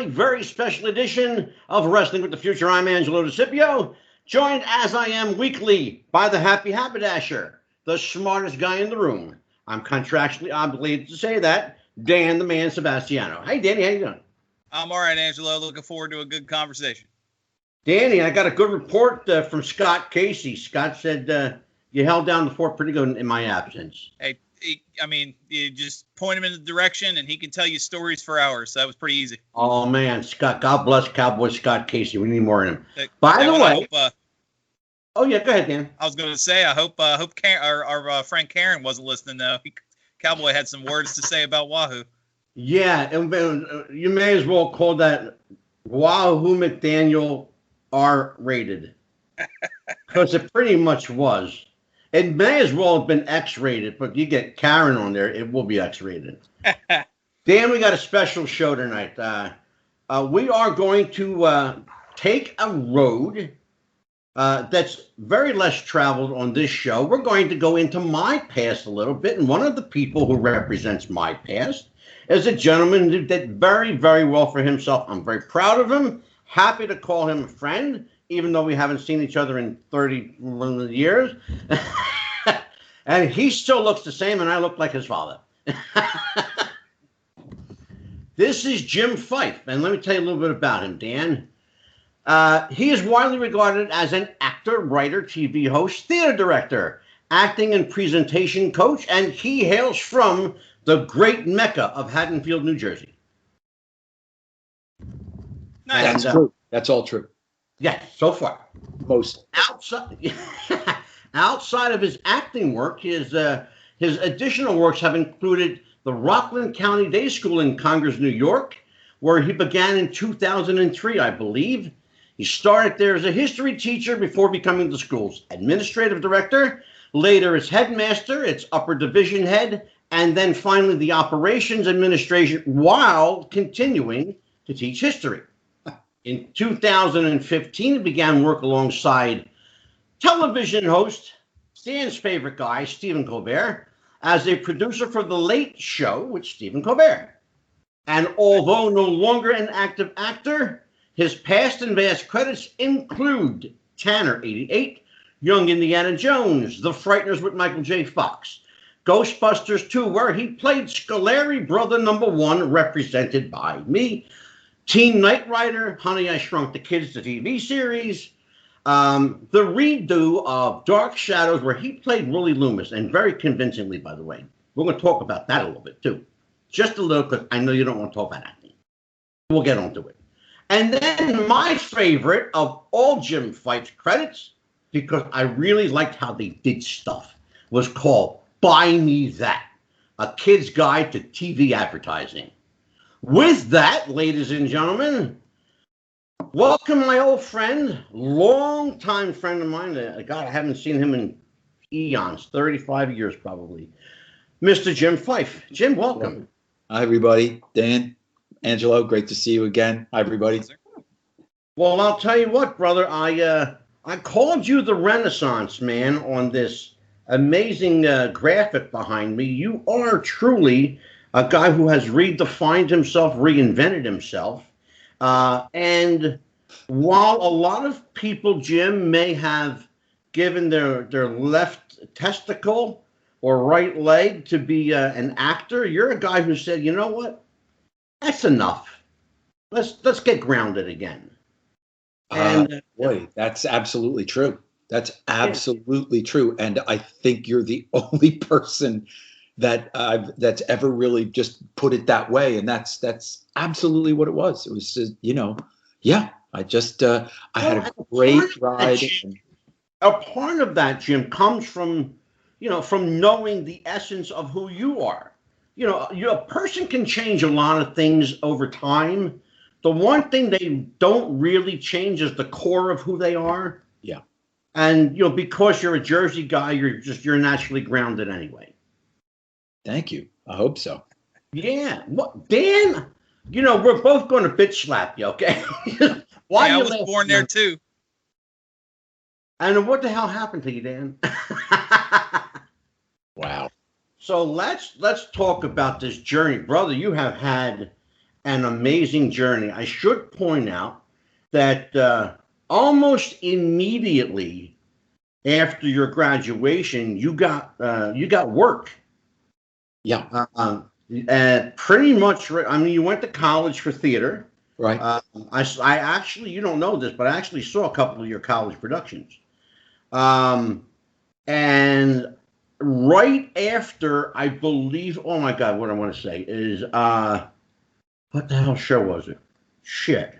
very, very special edition of Wrestling with the Future. I'm Angelo DeCipio, joined as I am weekly by the Happy Haberdasher, the smartest guy in the room. I'm contractually obligated to say that, Dan the Man Sebastiano. Hey, Danny, how you doing? I'm all right, Angelo. Looking forward to a good conversation. Danny, I got a good report from Scott Casey. Scott said you held down the fort pretty good in my absence. Hey, you just point him in the direction, and he can tell you stories for hours. So that was pretty easy. Oh, man, Scott, God bless Cowboy Scott Casey. We need more of him. By the way, oh, yeah, go ahead, Dan. I was going to say, I hope our friend Karen wasn't listening, though. Cowboy had some words to say about Wahoo. Yeah, you may as well call that Wahoo McDaniel R-rated, because it pretty much was. It may as well have been X-rated, but you get Karen on there, it will be X-rated. Dan, we got a special show tonight. We are going to take a road that's very less traveled on this show. We're going to go into my past a little bit, and one of the people who represents my past is a gentleman who did very, very well for himself. I'm very proud of him, happy to call him a friend, even though we haven't seen each other in 30 years. And he still looks the same, and I look like his father. This is Jim Fyfe, and let me tell you a little bit about him, Dan. He is widely regarded as an actor, writer, TV host, theater director, acting and presentation coach, and he hails from the great Mecca of Haddonfield, New Jersey. Nice. That's true. That's all true. Yeah, so far. Most. Outside of his acting work, his additional works have included the Rockland Country Day School in Congers, New York, where he began in 2003, I believe. He started there as a history teacher before becoming the school's administrative director, later as headmaster, its upper division head, and then finally the operations administration, while continuing to teach history. In 2015, he began work alongside television host, Stan's favorite guy, Stephen Colbert, as a producer for The Late Show with Stephen Colbert. And although no longer an active actor, his past and vast credits include Tanner 88, Young Indiana Jones, The Frighteners with Michael J. Fox, Ghostbusters 2, where he played Scolari Brother Number 1, represented by me, Teen Knight Rider, Honey, I Shrunk the Kids, the TV series, the redo of Dark Shadows, where he played Willie Loomis, and very convincingly, by the way. We're going to talk about that a little bit, too. Just a little, because I know you don't want to talk about acting. We'll get on to it. And then my favorite of all Jim Fyfe's credits, because I really liked how they did stuff, was called Buy Me That, a kid's guide to TV advertising. With that, ladies and gentlemen, welcome my old friend, longtime friend of mine. God, I haven't seen him in eons, 35 years probably, Mr. Jim Fyfe. Jim, welcome. Hi, everybody. Dan, Angelo, great to see you again. Hi, everybody. Well, I'll tell you what, brother. I called you the Renaissance man on this amazing graphic behind me. You are truly a guy who has redefined himself, reinvented himself. And while a lot of people, Jim, may have given their left testicle or right leg to be an actor, you're a guy who said, you know what? That's enough. Let's get grounded again. And boy, that's absolutely true. That's absolutely true. And I think you're the only person that's ever really just put it that way, and that's absolutely what it was. It was just, I had a great ride. A part of that, Jim, comes from knowing the essence of who you are. A person can change a lot of things over time. The one thing they don't really change is the core of who they are. Yeah. And because you're a Jersey guy, you're naturally grounded anyway. Thank you. I hope so. Yeah. Dan, we're both going to bitch slap you, okay? Why I was born there, too. And what the hell happened to you, Dan? Wow. So let's talk about this journey. Brother, you have had an amazing journey. I should point out that almost immediately after your graduation, you got work. Yeah. And pretty much, I mean, you went to college for theater. Right. I actually, you don't know this, but I actually saw a couple of your college productions. And right after, I believe, oh my God, what I want to say is, what the hell show was it? Shit.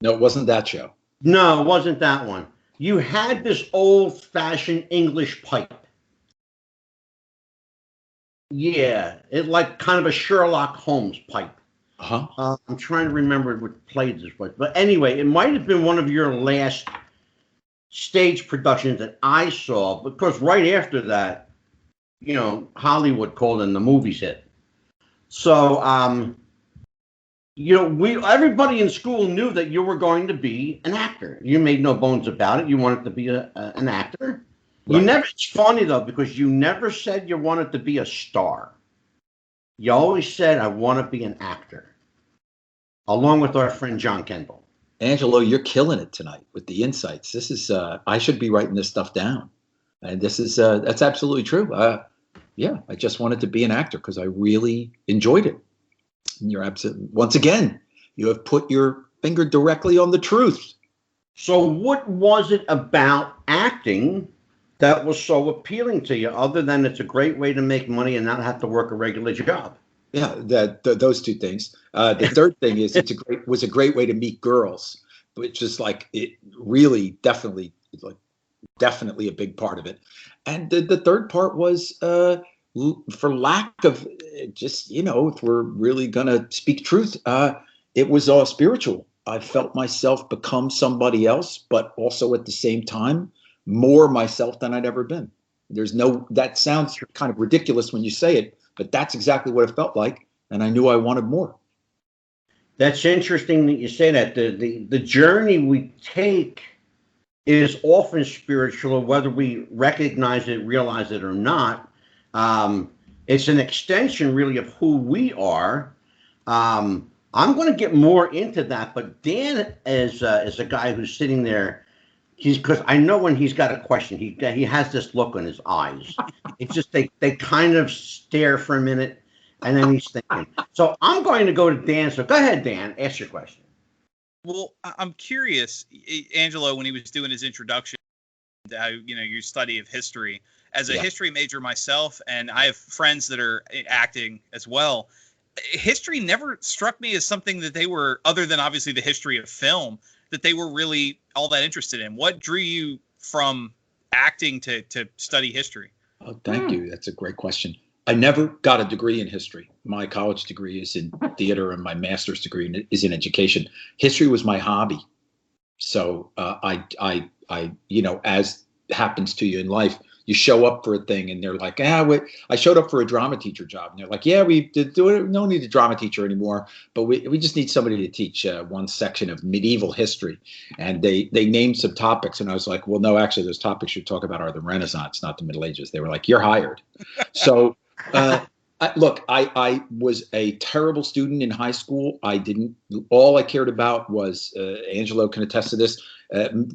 No, it wasn't that show. No, it wasn't that one. You had this old-fashioned English pipe. Yeah, it like kind of a Sherlock Holmes pipe. Uh-huh. I'm trying to remember what played this was, but anyway, it might have been one of your last stage productions that I saw, because right after that, you know, Hollywood called and the movies hit. So, you know, everybody in school knew that you were going to be an actor. You made no bones about it. You wanted to be an actor. You Right. never. It's funny though, because you never said you wanted to be a star. You always said, "I want to be an actor," along with our friend John Kendall. Angelo, you're killing it tonight with the insights. This is I should be writing this stuff down, and this is that's absolutely true. Yeah, I just wanted to be an actor because I really enjoyed it. And you're absolutely, once again, you have put your finger directly on the truth. So, what was it about acting that was so appealing to you, other than it's a great way to make money and not have to work a regular job? Yeah, those two things. The third thing is was a great way to meet girls, which is like it really definitely a big part of it. And the third part was for lack of just, you know, if we're really gonna speak truth, it was all spiritual. I felt myself become somebody else, but also at the same time more myself than I'd ever been. That sounds kind of ridiculous when you say it, but that's exactly what it felt like, and I knew I wanted more. That's interesting that you say that. The journey we take is often spiritual, whether we recognize it, realize it or not. It's an extension, really, of who we are. I'm going to get more into that, but Dan is a guy who's sitting there. Because I know when he's got a question, he has this look on his eyes. It's just they kind of stare for a minute, and then he's thinking. So I'm going to go to Dan. So go ahead, Dan. Ask your question. Well, I'm curious, Angelo, when he was doing his introduction to how, you know, your study of history. As a history major myself, and I have friends that are acting as well, history never struck me as something that they were, other than obviously the history of film, that they were really all that interested in. What drew you from acting to study history? Oh, thank you. That's a great question. I never got a degree in history. My college degree is in theater, and my master's degree is in education. History was my hobby. So I, you know, as happens to you in life, you show up for a thing and they're like, I showed up for a drama teacher job. And they're like, yeah, we don't need a drama teacher anymore, but we just need somebody to teach one section of medieval history. And they named some topics. And I was like, well, no, actually, those topics you talk about are the Renaissance, not the Middle Ages. They were like, you're hired. So I was a terrible student in high school. All I cared about was, Angelo can attest to this,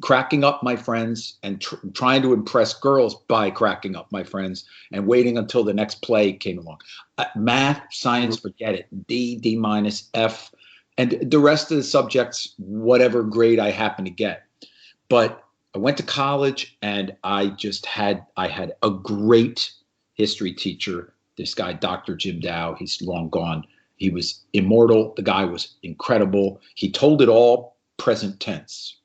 cracking up my friends and trying to impress girls by cracking up my friends and waiting until the next play came along. Math, science, forget it. D minus, F, and the rest of the subjects, whatever grade I happened to get. But I went to college and I had a great history teacher. This guy, Dr. Jim Dow, he's long gone. He was immortal. The guy was incredible. He told it all present tense.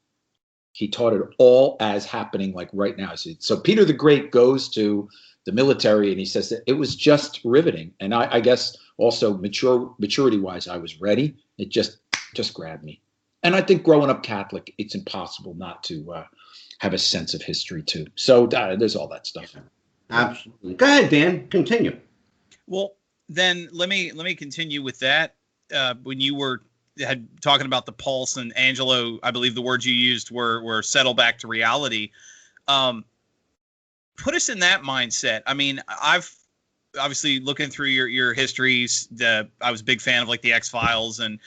He taught it all as happening like right now. So Peter the Great goes to the military and he says that it was just riveting. And I guess also maturity-wise, I was ready. It just grabbed me. And I think growing up Catholic, it's impossible not to have a sense of history too. So there's all that stuff. Absolutely. Go ahead, Dan. Continue. Well, then let me continue with that. When you were talking about the pulse, and Angelo, I believe the words you used were settle back to reality. Put us in that mindset. I mean, I've obviously looking through your histories, I was a big fan of like the X-Files, and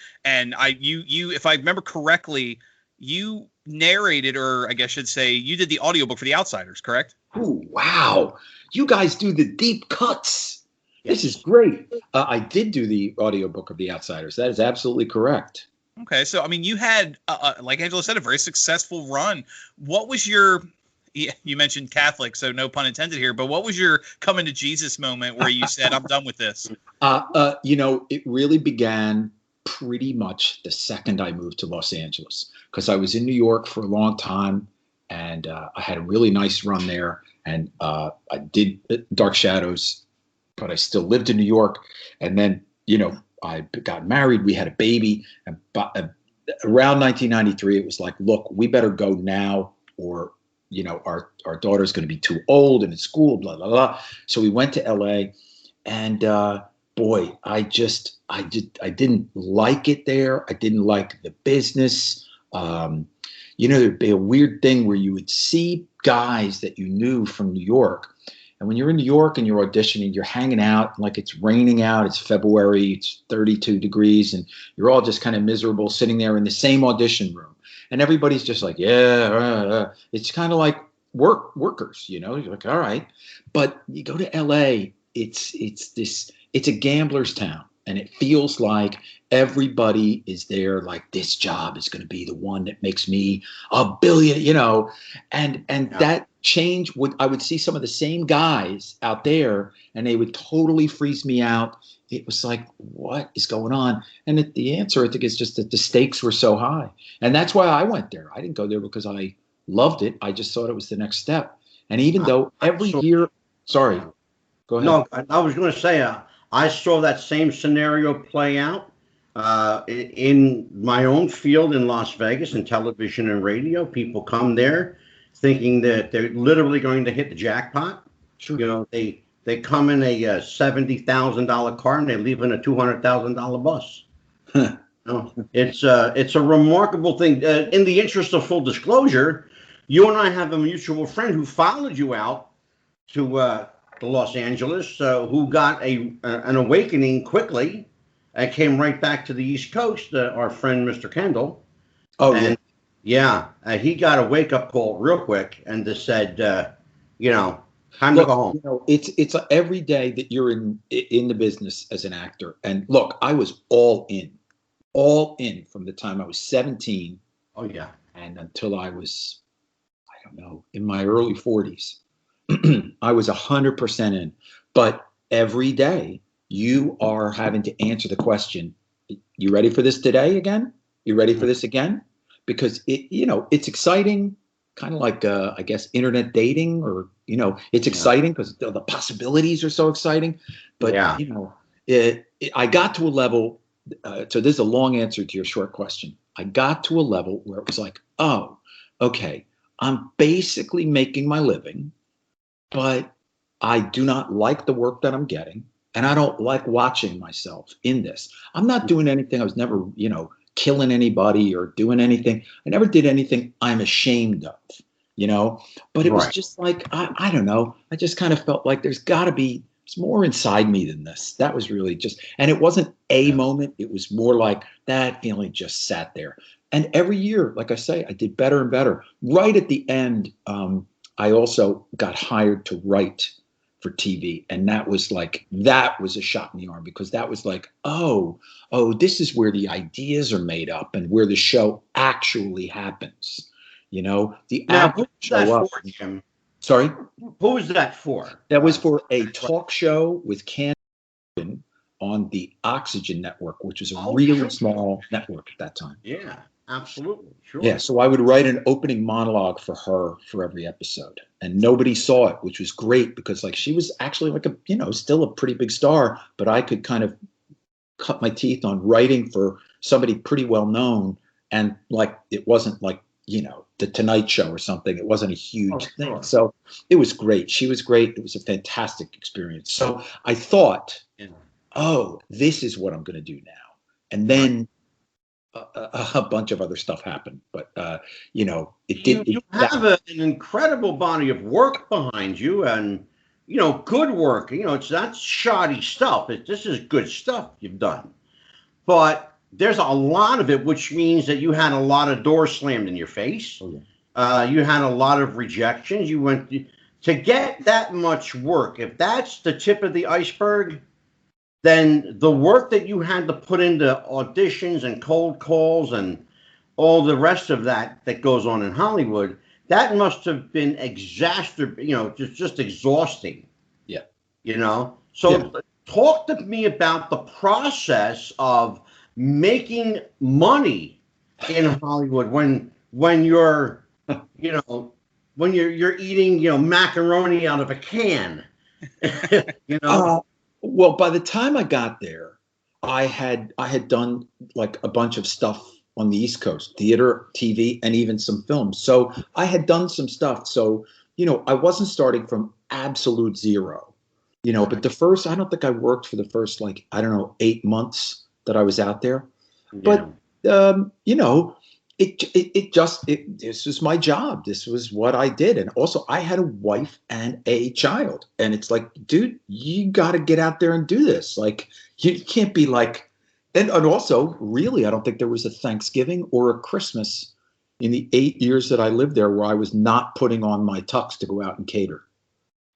you if I remember correctly, you narrated, or I guess I should say you did the audiobook for The Outsiders, correct? Oh, wow. You guys do the deep cuts. Yes. This is great. I did do the audiobook of The Outsiders. That is absolutely correct. Okay, so I mean, you had, like Angela said, a very successful run. What was your, you mentioned Catholic, so no pun intended here, but what was your coming to Jesus moment where you said, I'm done with this? It really began pretty much the second I moved to Los Angeles, because I was in New York for a long time, and I had a really nice run there, and I did Dark Shadows, but I still lived in New York. And then, I got married, we had a baby, and around 1993, it was like, look, we better go now, or our daughter's going to be too old and in school, blah blah blah. So we went to LA, and boy, I didn't like it there. I didn't like the business. There'd be a weird thing where you would see guys that you knew from New York. And when you're in New York and you're auditioning, you're hanging out, like it's raining out, it's February, it's 32 degrees, and you're all just kind of miserable sitting there in the same audition room. And everybody's just like, yeah, it's kind of like workers, you're like, all right. But you go to LA, it's a gambler's town. And it feels like everybody is there, like this job is going to be the one that makes me $1 billion, and yeah. That change I would see some of the same guys out there, and they would totally freeze me out. It was like, what is going on? And the answer, I think, is just that the stakes were so high. And that's why I went there. I didn't go there because I loved it. I just thought it was the next step. And even though every year, sorry, go ahead. No, I was going to say, I saw that same scenario play out in my own field in Las Vegas, in television and radio. People come there thinking that they're literally going to hit the jackpot. Sure. They come in a $70,000 car and they leave in a $200,000 bus. It's a remarkable thing. In the interest of full disclosure, you and I have a mutual friend who followed you out to Los Angeles, who got an awakening quickly and came right back to the East Coast. Our friend Mr. Kendall. Oh, and, yeah, he got a wake up call real quick and just said, time to go home. It's every day that you're in the business as an actor. And look, I was all in from the time I was 17. Oh yeah, and until I was, I don't know, in my early 40s. I was 100% in, but every day you are having to answer the question, you ready for this today again? You ready for this again? Because it's exciting, kind of like, I guess, internet dating, or, it's exciting because the possibilities are so exciting, but I got to a level. So this is a long answer to your short question. I got to a level where it was like, oh, okay, I'm basically making my living, but I do not like the work that I'm getting, and I don't like watching myself in this. I'm not doing anything. I was never, killing anybody or doing anything. I never did anything I'm ashamed of, but it was just like, I don't know. I just kind of felt like there's more inside me than this. That was really and it wasn't a moment. It was more like that feeling just sat there. And every year, like I say, I did better and better. Right at the end, I also got hired to write for TV. And that was a shot in the arm, because that was like, oh, this is where the ideas are made up and where the show actually happens. The actors show up. Jim? Sorry? Who was that for? That was for a talk show with Ken on the Oxygen Network, which was a really small network at that time. Yeah. Absolutely, sure. Yeah, so I would write an opening monologue for her for every episode, and nobody saw it, which was great, because she was actually like still a pretty big star, but I could kind of cut my teeth on writing for somebody pretty well known, and it wasn't like the Tonight Show or something. It wasn't a huge thing, sure. So it was great. She was great. It was a fantastic experience. So I thought, oh, this is what I'm going to do now, and then. A bunch of other stuff happened, but it did. You have an incredible body of work behind you, and good work. It's not shoddy stuff. This is good stuff you've done. But there's a lot of it, which means that you had a lot of doors slammed in your face. Oh, yeah. You had a lot of rejections. You went to get that much work. If that's the tip of the iceberg, then the work that you had to put into auditions and cold calls and all the rest of that goes on in Hollywood, that must have been just exhausting. Yeah. So talk to me about the process of making money in Hollywood when you're when you're eating macaroni out of a can. Well, by the time I got there, I had done like a bunch of stuff on the East Coast, theater, TV, and even some films. So I had done some stuff. So, I wasn't starting from absolute zero, but I don't think I worked for the first, 8 months that I was out there. Yeah. But, this was my job. This was what I did. And also I had a wife and a child. And it's like, dude, you got to get out there and do this. Like, you can't be like, and also really, I don't think there was a Thanksgiving or a Christmas in the 8 years that I lived there where I was not putting on my tux to go out and cater.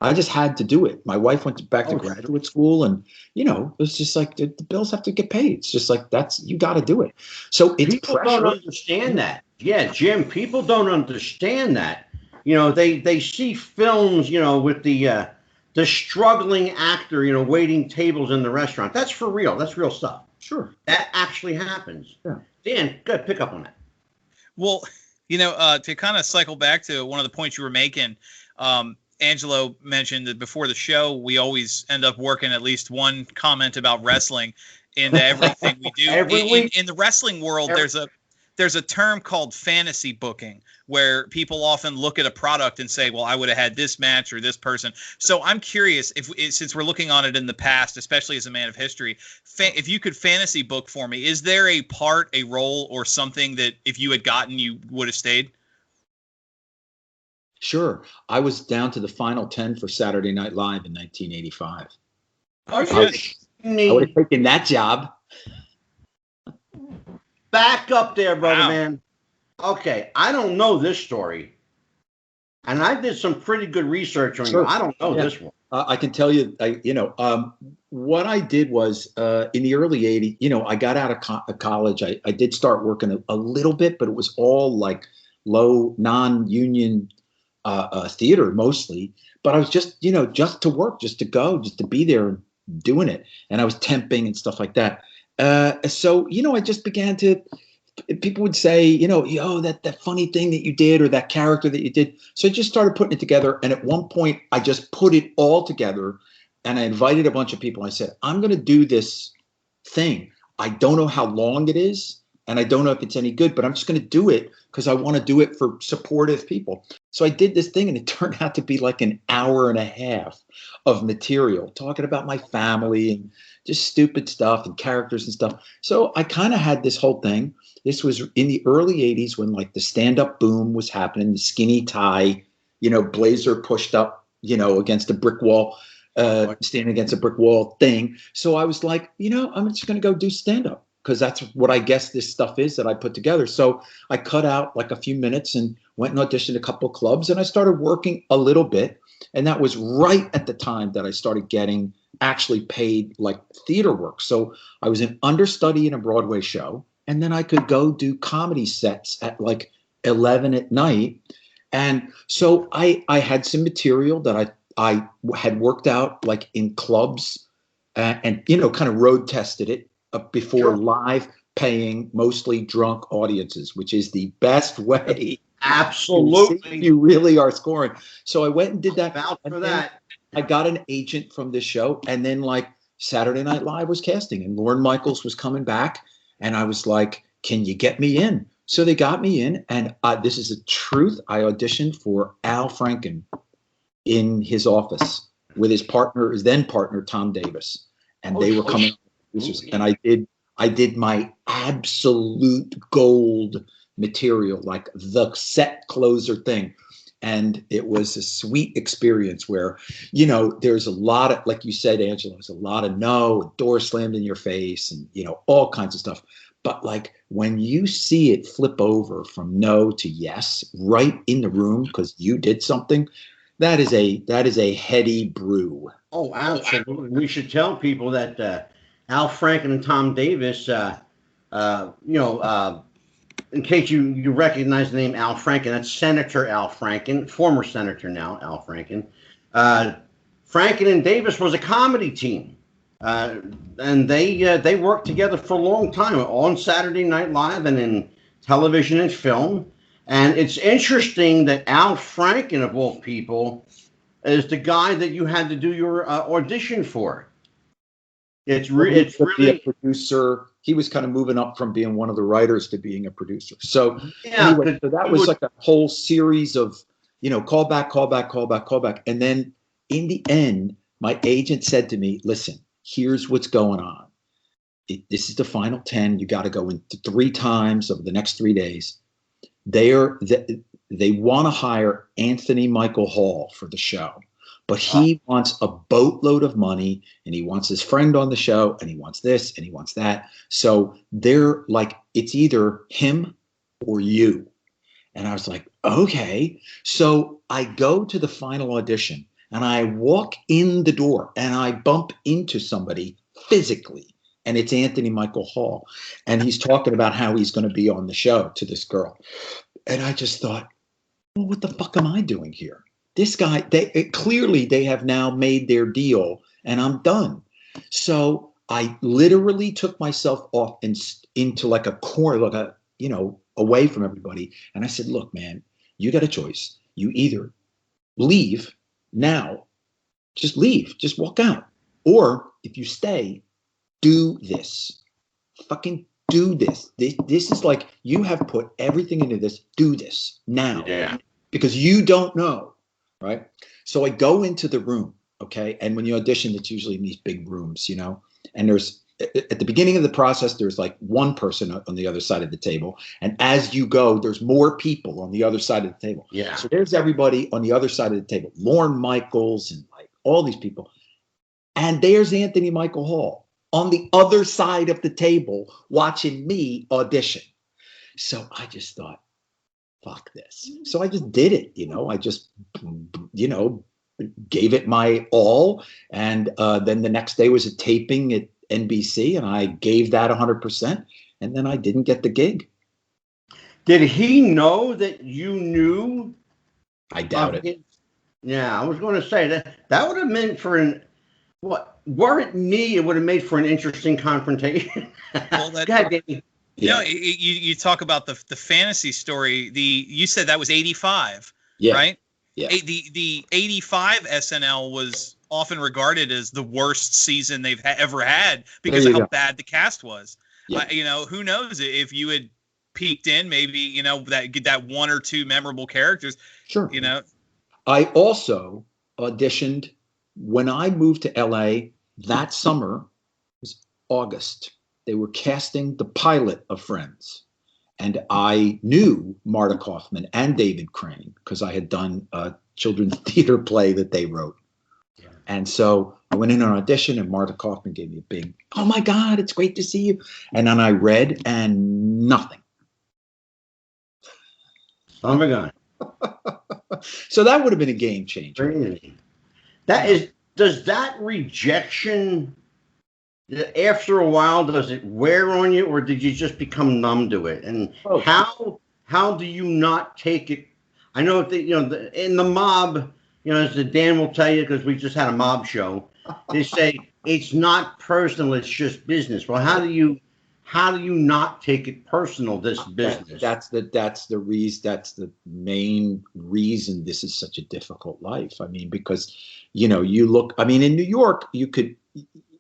I just had to do it. My wife went back to graduate school, and it was just like the bills have to get paid. It's just like you got to do it. So it's people pressure. don't understand that. Yeah, Jim. People don't understand that. They see films, with the struggling actor, waiting tables in the restaurant. That's for real. That's real stuff. Sure, that actually happens. Yeah. Dan, go ahead, pick up on that. Well, to kind of cycle back to one of the points you were making. Angelo mentioned that before the show, we always end up working at least one comment about wrestling into everything we do. In the wrestling world, there's a term called fantasy booking, where people often look at a product and say, well, I would have had this match or this person. So I'm curious, since we're looking on it in the past, especially as a man of history, if you could fantasy book for me, is there a part, a role, or something that if you had gotten, you would have stayed? Sure. I was down to the final 10 for Saturday Night Live in 1985. I would have taken that job. Back up there, brother, wow. Man. Okay, I don't know this story. And I did some pretty good research on you. I don't know this one. I can tell you, what I did was in the early 80s, I got out of college. I did start working a little bit, but it was all like low non-union theater mostly, but I was just to work, just to go, just to be there and doing it. And I was temping and stuff like that. So, I just began to, people would say, that funny thing that you did or that character that you did. So I just started putting it together. And at one point I just put it all together and I invited a bunch of people. I said, I'm going to do this thing. I don't know how long it is. And I don't know if it's any good, but I'm just going to do it because I want to do it for supportive people. So I did this thing and it turned out to be like an hour and a half of material talking about my family and just stupid stuff and characters and stuff. So I kind of had this whole thing. This was in the early 80s when like the stand-up boom was happening, the skinny tie, blazer pushed up, against a brick wall, standing against a brick wall thing. So I was like, I'm just going to go do stand-up, because that's what I guess this stuff is that I put together. So I cut out like a few minutes and went and auditioned a couple of clubs, and I started working a little bit. And that was right at the time that I started getting actually paid like theater work. So I was an understudy in a Broadway show, and then I could go do comedy sets at like 11 at night. And so I had some material that I had worked out like in clubs and kind of road tested it before live paying mostly drunk audiences, which is the best way. Absolutely. You really are scoring. So I went and did that. For that. I got an agent from this show, and then like Saturday Night Live was casting and Lorne Michaels was coming back, and I was like, can you get me in? So they got me in, and this is the truth. I auditioned for Al Franken in his office with his then partner Tom Davis, and they were coming. And I did my absolute gold material, like the set closer thing. And it was a sweet experience where, you know, there's a lot of, like you said, Angela, there's a lot of no, door slammed in your face and, you know, all kinds of stuff. But like when you see it flip over from no to yes, right in the room because you did something, that is a heady brew. Oh, absolutely. We should tell people that Al Franken and Tom Davis, in case you recognize the name Al Franken, that's Senator Al Franken, former senator now, Al Franken. Franken and Davis was a comedy team, and they worked together for a long time on Saturday Night Live and in television and film. And it's interesting that Al Franken, of all people, is the guy that you had to do your audition for. It's really a producer. He was kind of moving up from being one of the writers to being a producer. So yeah, anyway, so that was like a whole series of, you know, call back. And then in the end, my agent said to me, listen, here's what's going on. This is the final 10. You got to go in 3 times over the next 3 days. They want to hire Anthony Michael Hall for the show. But he wants a boatload of money, and he wants his friend on the show, and he wants this, and he wants that. So they're like, it's either him or you. And I was like, okay. So I go to the final audition, and I walk in the door, and I bump into somebody physically, and it's Anthony Michael Hall. And he's talking about how he's going to be on the show to this girl. And I just thought, well, what the fuck am I doing here? This guy, they have now made their deal, and I'm done. So I literally took myself off into like a corner, like a, you know, away from everybody. And I said, look, man, you got a choice. You either leave now, just leave, just walk out. Or if you stay, do this. Fucking do this. This is like, you have put everything into this. Do this now. Yeah. Because you don't know. Right. So I go into the room. OK. And when you audition, it's usually in these big rooms, you know, and there's at the beginning of the process, there's like one person on the other side of the table. And as you go, there's more people on the other side of the table. Yeah. So there's everybody on the other side of the table, Lorne Michaels and like all these people. And there's Anthony Michael Hall on the other side of the table watching me audition. So I just thought, fuck this. So I just did it, you know, I just, you know, gave it my all. And then the next day was a taping at NBC and I gave that 100%. And then I didn't get the gig. Did he know that you knew? I doubt it. Yeah, I was going to say that would have meant for were it me, it would have made for an interesting confrontation. Well, God, Davey. You know, you talk about the fantasy story. You said that was 85, right? Yeah. The 85 SNL was often regarded as the worst season they've ever had because of how bad the cast was. Yeah. You know, who knows if you had peeked in, maybe, you know, that 1 or 2 memorable characters. Sure. You know, I also auditioned when I moved to LA that summer. It was August. They were casting the pilot of Friends. And I knew Marta Kaufman and David Crane because I had done a children's theater play that they wrote. Yeah. And so I went in an audition and Marta Kaufman gave me a big, oh my God, it's great to see you. And then I read and nothing. Oh my God. So that would have been a game changer. Really? Does that rejection, after a while, does it wear on you, or did you just become numb to it? And how do you not take it? I know that, you know, in the mob, you know, as Dan will tell you, because we just had a mob show, they say it's not personal, it's just business. Well, how do you not take it personal, this business? That's the reason. That's the main reason this is such a difficult life. I mean, because, you know, you look. I mean, in New York,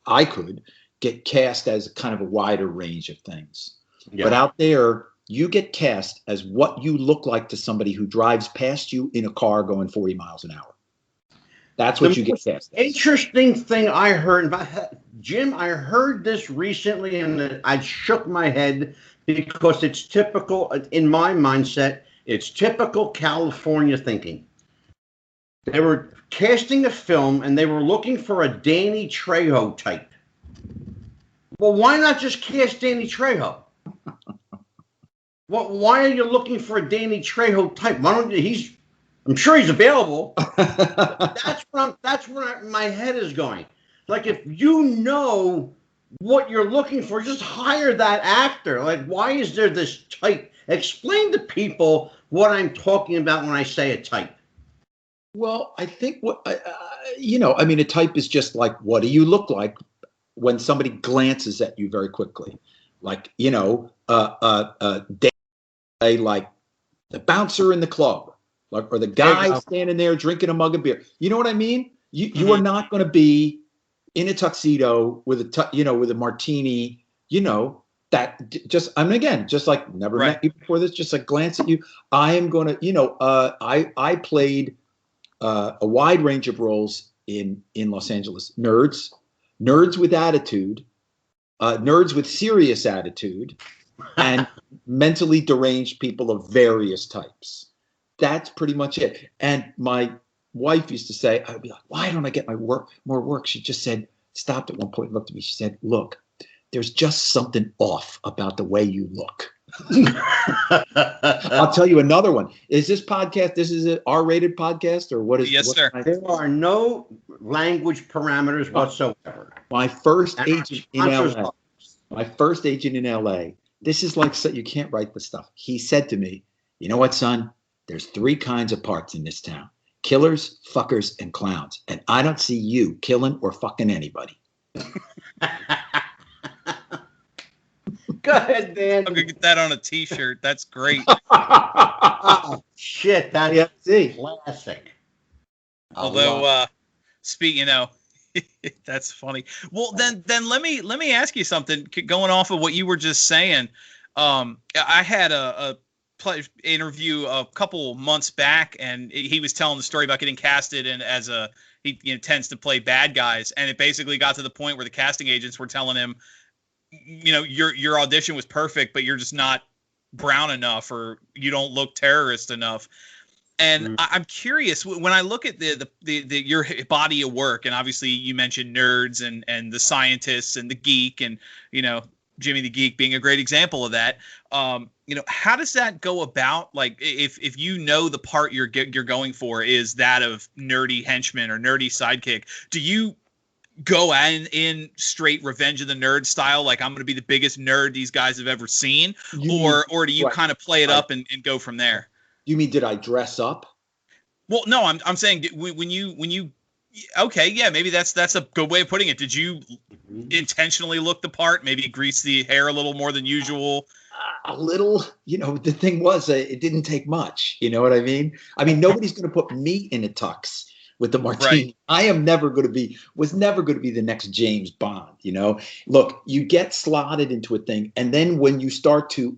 I could get cast as kind of a wider range of things. Yeah. But out there, you get cast as what you look like to somebody who drives past you in a car going 40 miles an hour. That's what you get cast as. Interesting thing I heard, Jim, I heard this recently and I shook my head because it's typical, in my mindset, it's typical California thinking. They were casting a film, and they were looking for a Danny Trejo type. Well, why not just cast Danny Trejo? Well, why are you looking for a Danny Trejo type? Why don't you, I'm sure he's available. That's where my head is going. Like, if you know what you're looking for, just hire that actor. Like, why is there this type? Explain to people what I'm talking about when I say a type. Well, I think a type is just like, what do you look like when somebody glances at you very quickly? Like, like the bouncer in the club, like, or the guy standing there drinking a mug of beer. You know what I mean? You are not going to be in a tuxedo with with a martini, that just, just like never met you before this, just like glance at you. I am going to, I played a wide range of roles in Los Angeles. Nerds with attitude, nerds with serious attitude, and mentally deranged people of various types. That's pretty much it. And my wife used to say, I'd be like, why don't I get more work? She just stopped at one point and looked at me. She said, look, there's just something off about the way you look. I'll tell you another one. Is this an R-rated podcast, or what is? Yes, sir. There are no language parameters whatsoever. My first agent in LA. This is like, so you can't write the stuff. He said to me, you know what, son? There's 3 kinds of parts in this town: killers, fuckers, and clowns. And I don't see you killing or fucking anybody. Go ahead, Dan. I'm gonna get that on a T-shirt. That's great. Oh, shit, that's classic. Although, that's funny. Well, then let me ask you something. Going off of what you were just saying, I had a interview a couple months back, and he was telling the story about getting casted and he tends to play bad guys, and it basically got to the point where the casting agents were telling him, your audition was perfect, but you're just not brown enough, or you don't look terrorist enough. And I'm curious, when I look at your body of work, and obviously you mentioned nerds and the scientists and the geek, and Jimmy the Geek being a great example of that. How does that go about? Like, if the part you're going for is that of nerdy henchman or nerdy sidekick, do you go in straight Revenge of the Nerd style, like I'm going to be the biggest nerd these guys have ever seen, or do you kind of play it up and go from there? You mean, did I dress up? Well, no, I'm saying when you okay, yeah, maybe that's a good way of putting it. Did you intentionally look the part? Maybe grease the hair a little more than usual? A little. The thing was, it didn't take much. You know what I mean? Nobody's going to put me in a tux with the martini. Right. I am was never going to be the next James Bond. Look, you get slotted into a thing, and then when you start to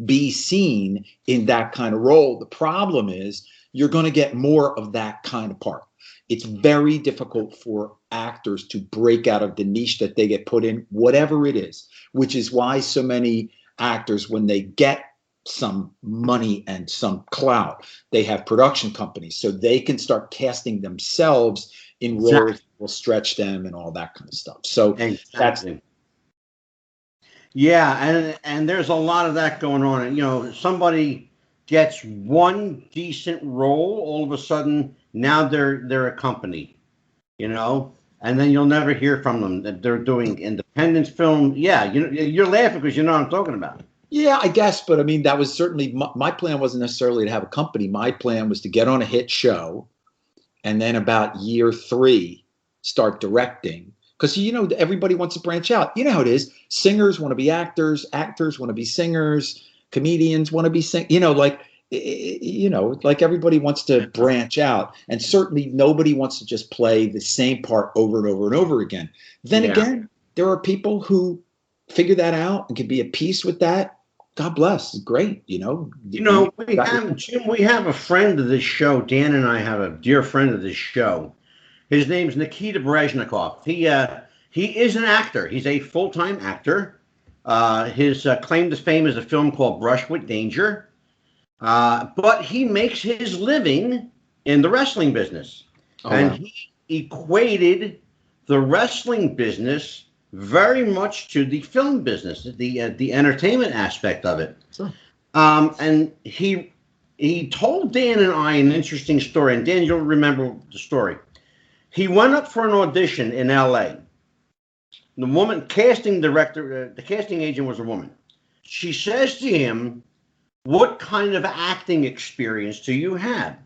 be seen in that kind of role, the problem is you're going to get more of that kind of part. It's very difficult for actors to break out of the niche that they get put in, whatever it is, which is why so many actors, when they get some money and some clout, they have production companies, so they can start casting themselves in roles that will stretch them and all that kind of stuff. So that's and there's a lot of that going on. Somebody gets one decent role, all of a sudden now they're a company, and then you'll never hear from them. They're doing independent film. Yeah, you're laughing because you know what I'm talking about. Yeah, I guess, but that was certainly my plan. Wasn't necessarily to have a company. My plan was to get on a hit show, and then about year 3, start directing. Because everybody wants to branch out. You know how it is. Singers want to be actors. Actors want to be singers. Comedians want to be like everybody wants to branch out, and certainly nobody wants to just play the same part over and over and over again. Then again, there are people who figure that out and can be at peace with that. God bless. It's great. We have a friend of this show. Dan and I have a dear friend of this show. His name's Nikita Brezhnikov. He is an actor. He's a full-time actor. His claim to fame is a film called Brush with Danger. But he makes his living in the wrestling business. Oh, And wow. he equated the wrestling business very much to the film business, the entertainment aspect of it. Sure. And he told Dan and I an interesting story. And Dan, you'll remember the story. He went up for an audition in L.A. The woman, casting director, the casting agent was a woman. She says to him, "What kind of acting experience do you have?"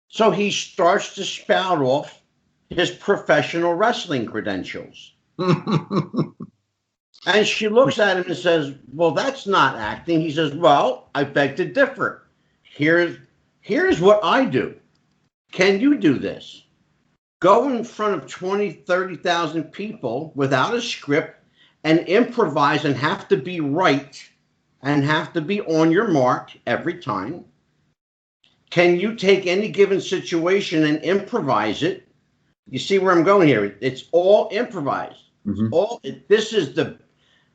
So he starts to spout off his professional wrestling credentials. And she looks at him and says, "Well, that's not acting." He says, "Well, I beg to differ. Here's what I do. Can you do this? Go in front of 20, 30,000 people without a script and improvise and have to be right and have to be on your mark every time. Can you take any given situation and improvise it?" You see where I'm going here? It's all improvised. Mm-hmm.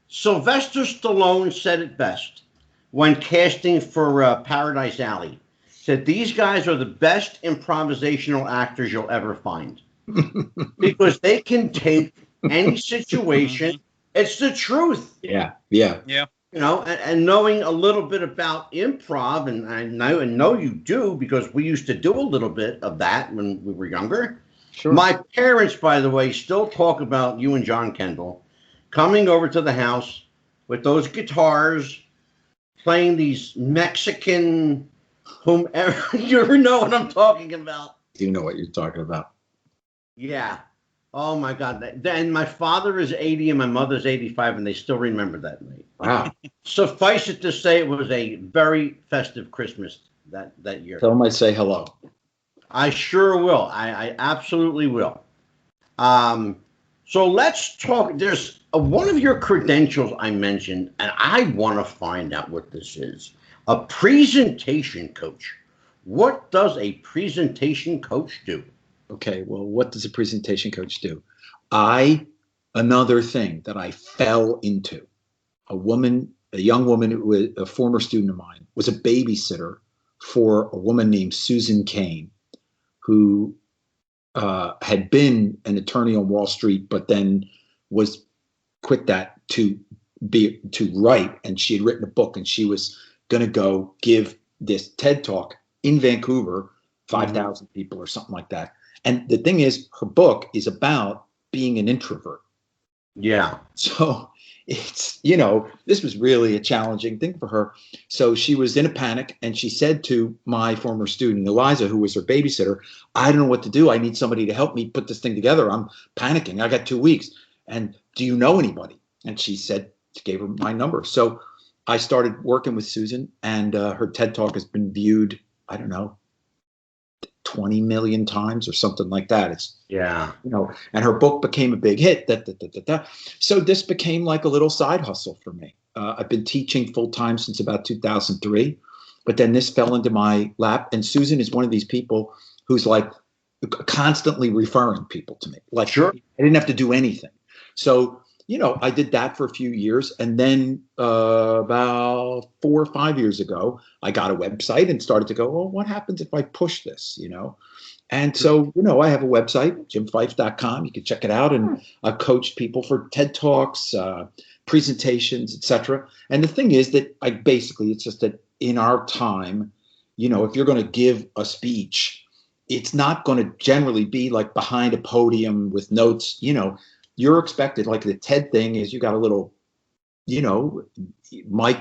Sylvester Stallone said it best when casting for Paradise Alley. Said these guys are the best improvisational actors you'll ever find because they can take any situation. It's the truth. Yeah. You know, and knowing a little bit about improv, and I know you do because we used to do a little bit of that when we were younger. Sure. My parents, by the way, still talk about you and John Kendall coming over to the house with those guitars, playing these Mexican, whomever. You ever know what I'm talking about? You know what you're talking about. Yeah. Oh my God. And my father is 80 and my mother's 85, and they still remember that night. Wow. Suffice it to say, it was a very festive Christmas that year. Tell them I say hello. I sure will. I absolutely will. So let's talk. There's one of your credentials I mentioned, and I want to find out what this is. A presentation coach. What does a presentation coach do? Okay, well, what does a presentation coach do? Another thing that I fell into, a young woman who was a former student of mine, was a babysitter for a woman named Susan Cain, who had been an attorney on Wall Street, but then quit that to write. And she had written a book, and she was going to go give this TED Talk in Vancouver, 5,000 people or something like that. And the thing is, her book is about being an introvert. Yeah. So it's, this was really a challenging thing for her. So she was in a panic, and she said to my former student, Eliza, who was her babysitter, "I don't know what to do. I need somebody to help me put this thing together. I'm panicking. I got 2 weeks. And do you know anybody?" And she gave her my number. So I started working with Susan, and her TED Talk has been viewed, I don't know, 20 million times or something like that. It's, and her book became a big hit. So this became like a little side hustle for me. I've been teaching full time since about 2003, but then this fell into my lap. And Susan is one of these people who's like constantly referring people to me. Like, sure, I didn't have to do anything. So, I did that for a few years. And then about 4 or 5 years ago, I got a website and started to go, well, what happens if I push this, And so, I have a website, jimfyfe.com. You can check it out. And I've coached people for TED Talks, presentations, etc. And the thing is that it's just that in our time, if you're going to give a speech, it's not going to generally be like behind a podium with notes, You're expected, like the TED thing is, you got a little, mic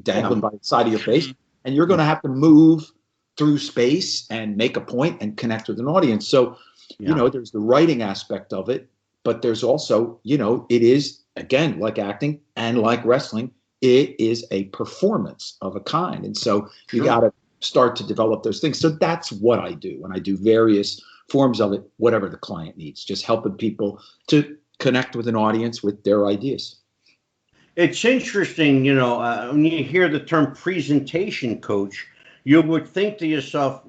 dangling by the side of your face, and you're going to have to move through space and make a point and connect with an audience. So, there's the writing aspect of it, but there's also, it is, again, like acting and like wrestling, it is a performance of a kind. And so you got to start to develop those things. So that's what I do. And I do various forms of it, whatever the client needs, just helping people to connect with an audience with their ideas. It's interesting, when you hear the term presentation coach, you would think to yourself,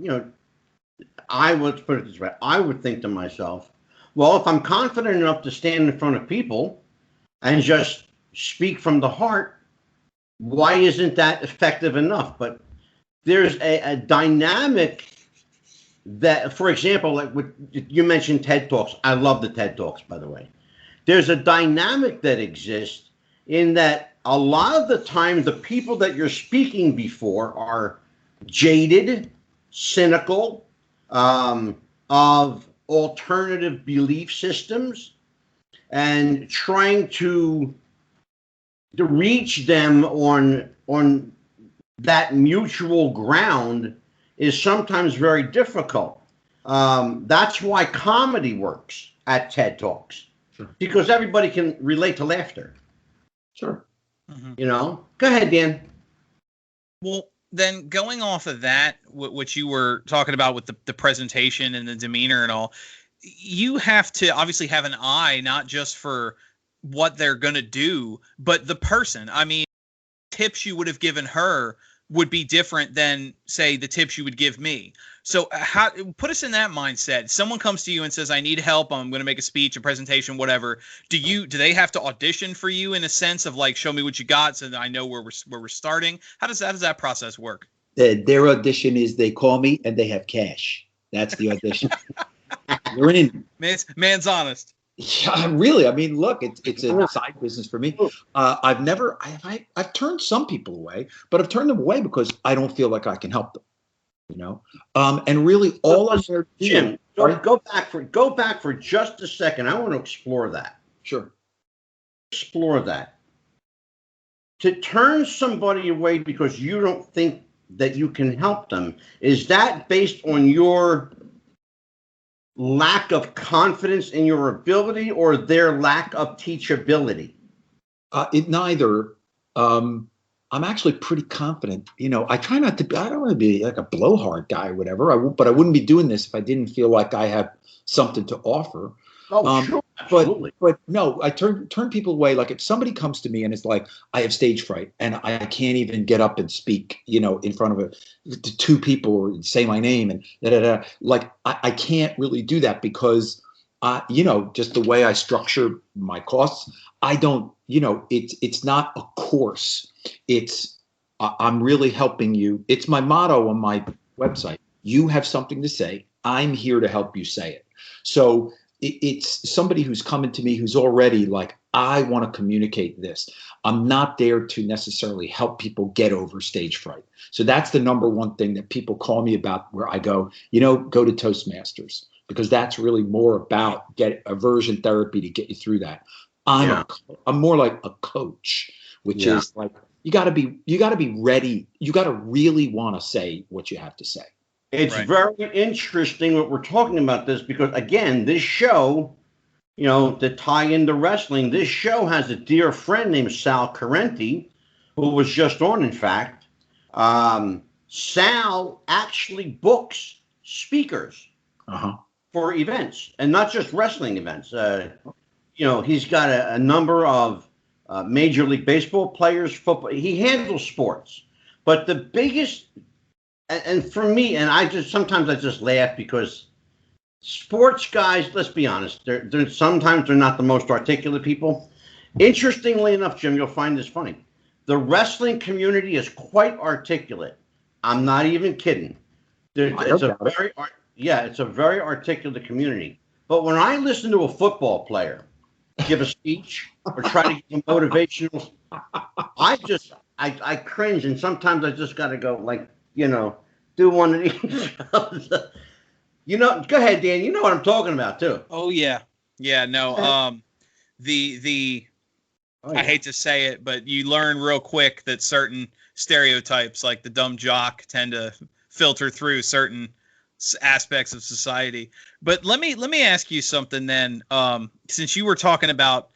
I would put it this way, I would think to myself, well, if I'm confident enough to stand in front of people and just speak from the heart, why isn't that effective enough? But there's a dynamic that, for example, like what you mentioned, TED Talks. I love the TED Talks, by the way. There's a dynamic that exists in that a lot of the time the people that you're speaking before are jaded, cynical, of alternative belief systems, and trying to reach them on that mutual ground is sometimes very difficult. That's why comedy works at TED Talks, Sure. because everybody can relate to laughter. Sure. Mm-hmm. You know, go ahead, Dan. Well, then going off of that, what you were talking about with the presentation and the demeanor and all, you have to obviously have an eye, not just for what they're going to do, but the person. I mean, tips you would have given her would be different than, say, the tips you would give me. So how put us in that mindset. Someone comes to you and says, I need help. I'm going to make a speech, a presentation, whatever. Do they have to audition for you in a sense of like, show me what you got so that I know where we're starting? How does that process work? Their audition is they call me and they have cash. That's the audition. You're in. Man's honest. Yeah, really. I mean, look, it's a side business for me. I've turned some people away, but I've turned them away because I don't feel like I can help them. You know, and really, all I'm there. Jim, go back for just a second. I want to explore that. Sure. Explore that. To turn somebody away because you don't think that you can help them, is that based on your lack of confidence in your ability or their lack of teachability? Neither. I'm actually pretty confident. You know, I try not to. I don't want to be like a blowhard guy or whatever. But I wouldn't be doing this if I didn't feel like I have something to offer. Oh, sure, absolutely. But no, I turn people away. Like if somebody comes to me and it's like, I have stage fright and I can't even get up and speak, you know, in front of two people or say my name and like I can't really do that because, you know, just the way I structure my costs, I don't, you know, it's not a course. It's I'm really helping you. It's my motto on my website. You have something to say. I'm here to help you say it. So it's somebody who's coming to me who's already like, I want to communicate this. I'm not there to necessarily help people get over stage fright. So that's the number one thing that people call me about, where I go, you know, go to Toastmasters, because that's really more about get aversion therapy to get you through that. I'm more like a coach, which is like, you got to be ready. You got to really want to say what you have to say. It's very interesting what we're talking about this, because again, this show, you know, to tie into wrestling, this show has a dear friend named Sal Carenti, who was just on, in fact. Sal actually books speakers for events, and not just wrestling events. You know, he's got a number of Major League Baseball players, football. He handles sports. But the biggest, and for me, and sometimes I just laugh because sports guys, let's be honest, they're sometimes they're not the most articulate people. Interestingly enough, Jim, you'll find this funny. The wrestling community is quite articulate. I'm not even kidding. It's a very articulate community. But when I listen to a football player give a speech or try to give a motivational, I cringe, and sometimes I just got to go, like, you know, do one of these. You know, go ahead, Dan. You know what I'm talking about too. Oh yeah, no. I hate to say it, but you learn real quick that certain stereotypes, like the dumb jock, tend to filter through certain aspects of society. But let me ask you something then. Since you were talking about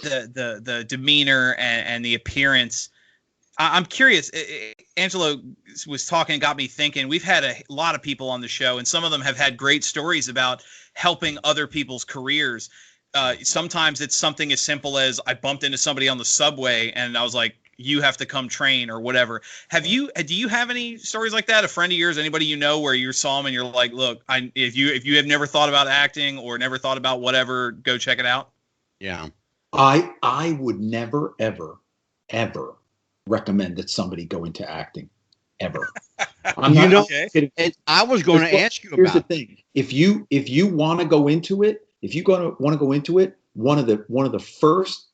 the demeanor and the appearance, I'm curious. Angelo was talking, got me thinking. We've had a lot of people on the show, and some of them have had great stories about helping other people's careers. Sometimes it's something as simple as I bumped into somebody on the subway, and I was like, "You have to come train," or whatever. Do you have any stories like that? A friend of yours, anybody you know, where you saw them and you're like, "Look, if you have never thought about acting or never thought about whatever, go check it out." Yeah, I would never ever recommend that somebody go into acting. ever. I'm not okay. kidding. I was going to ask you about. Here's the thing: if you want to go into it, one of the first,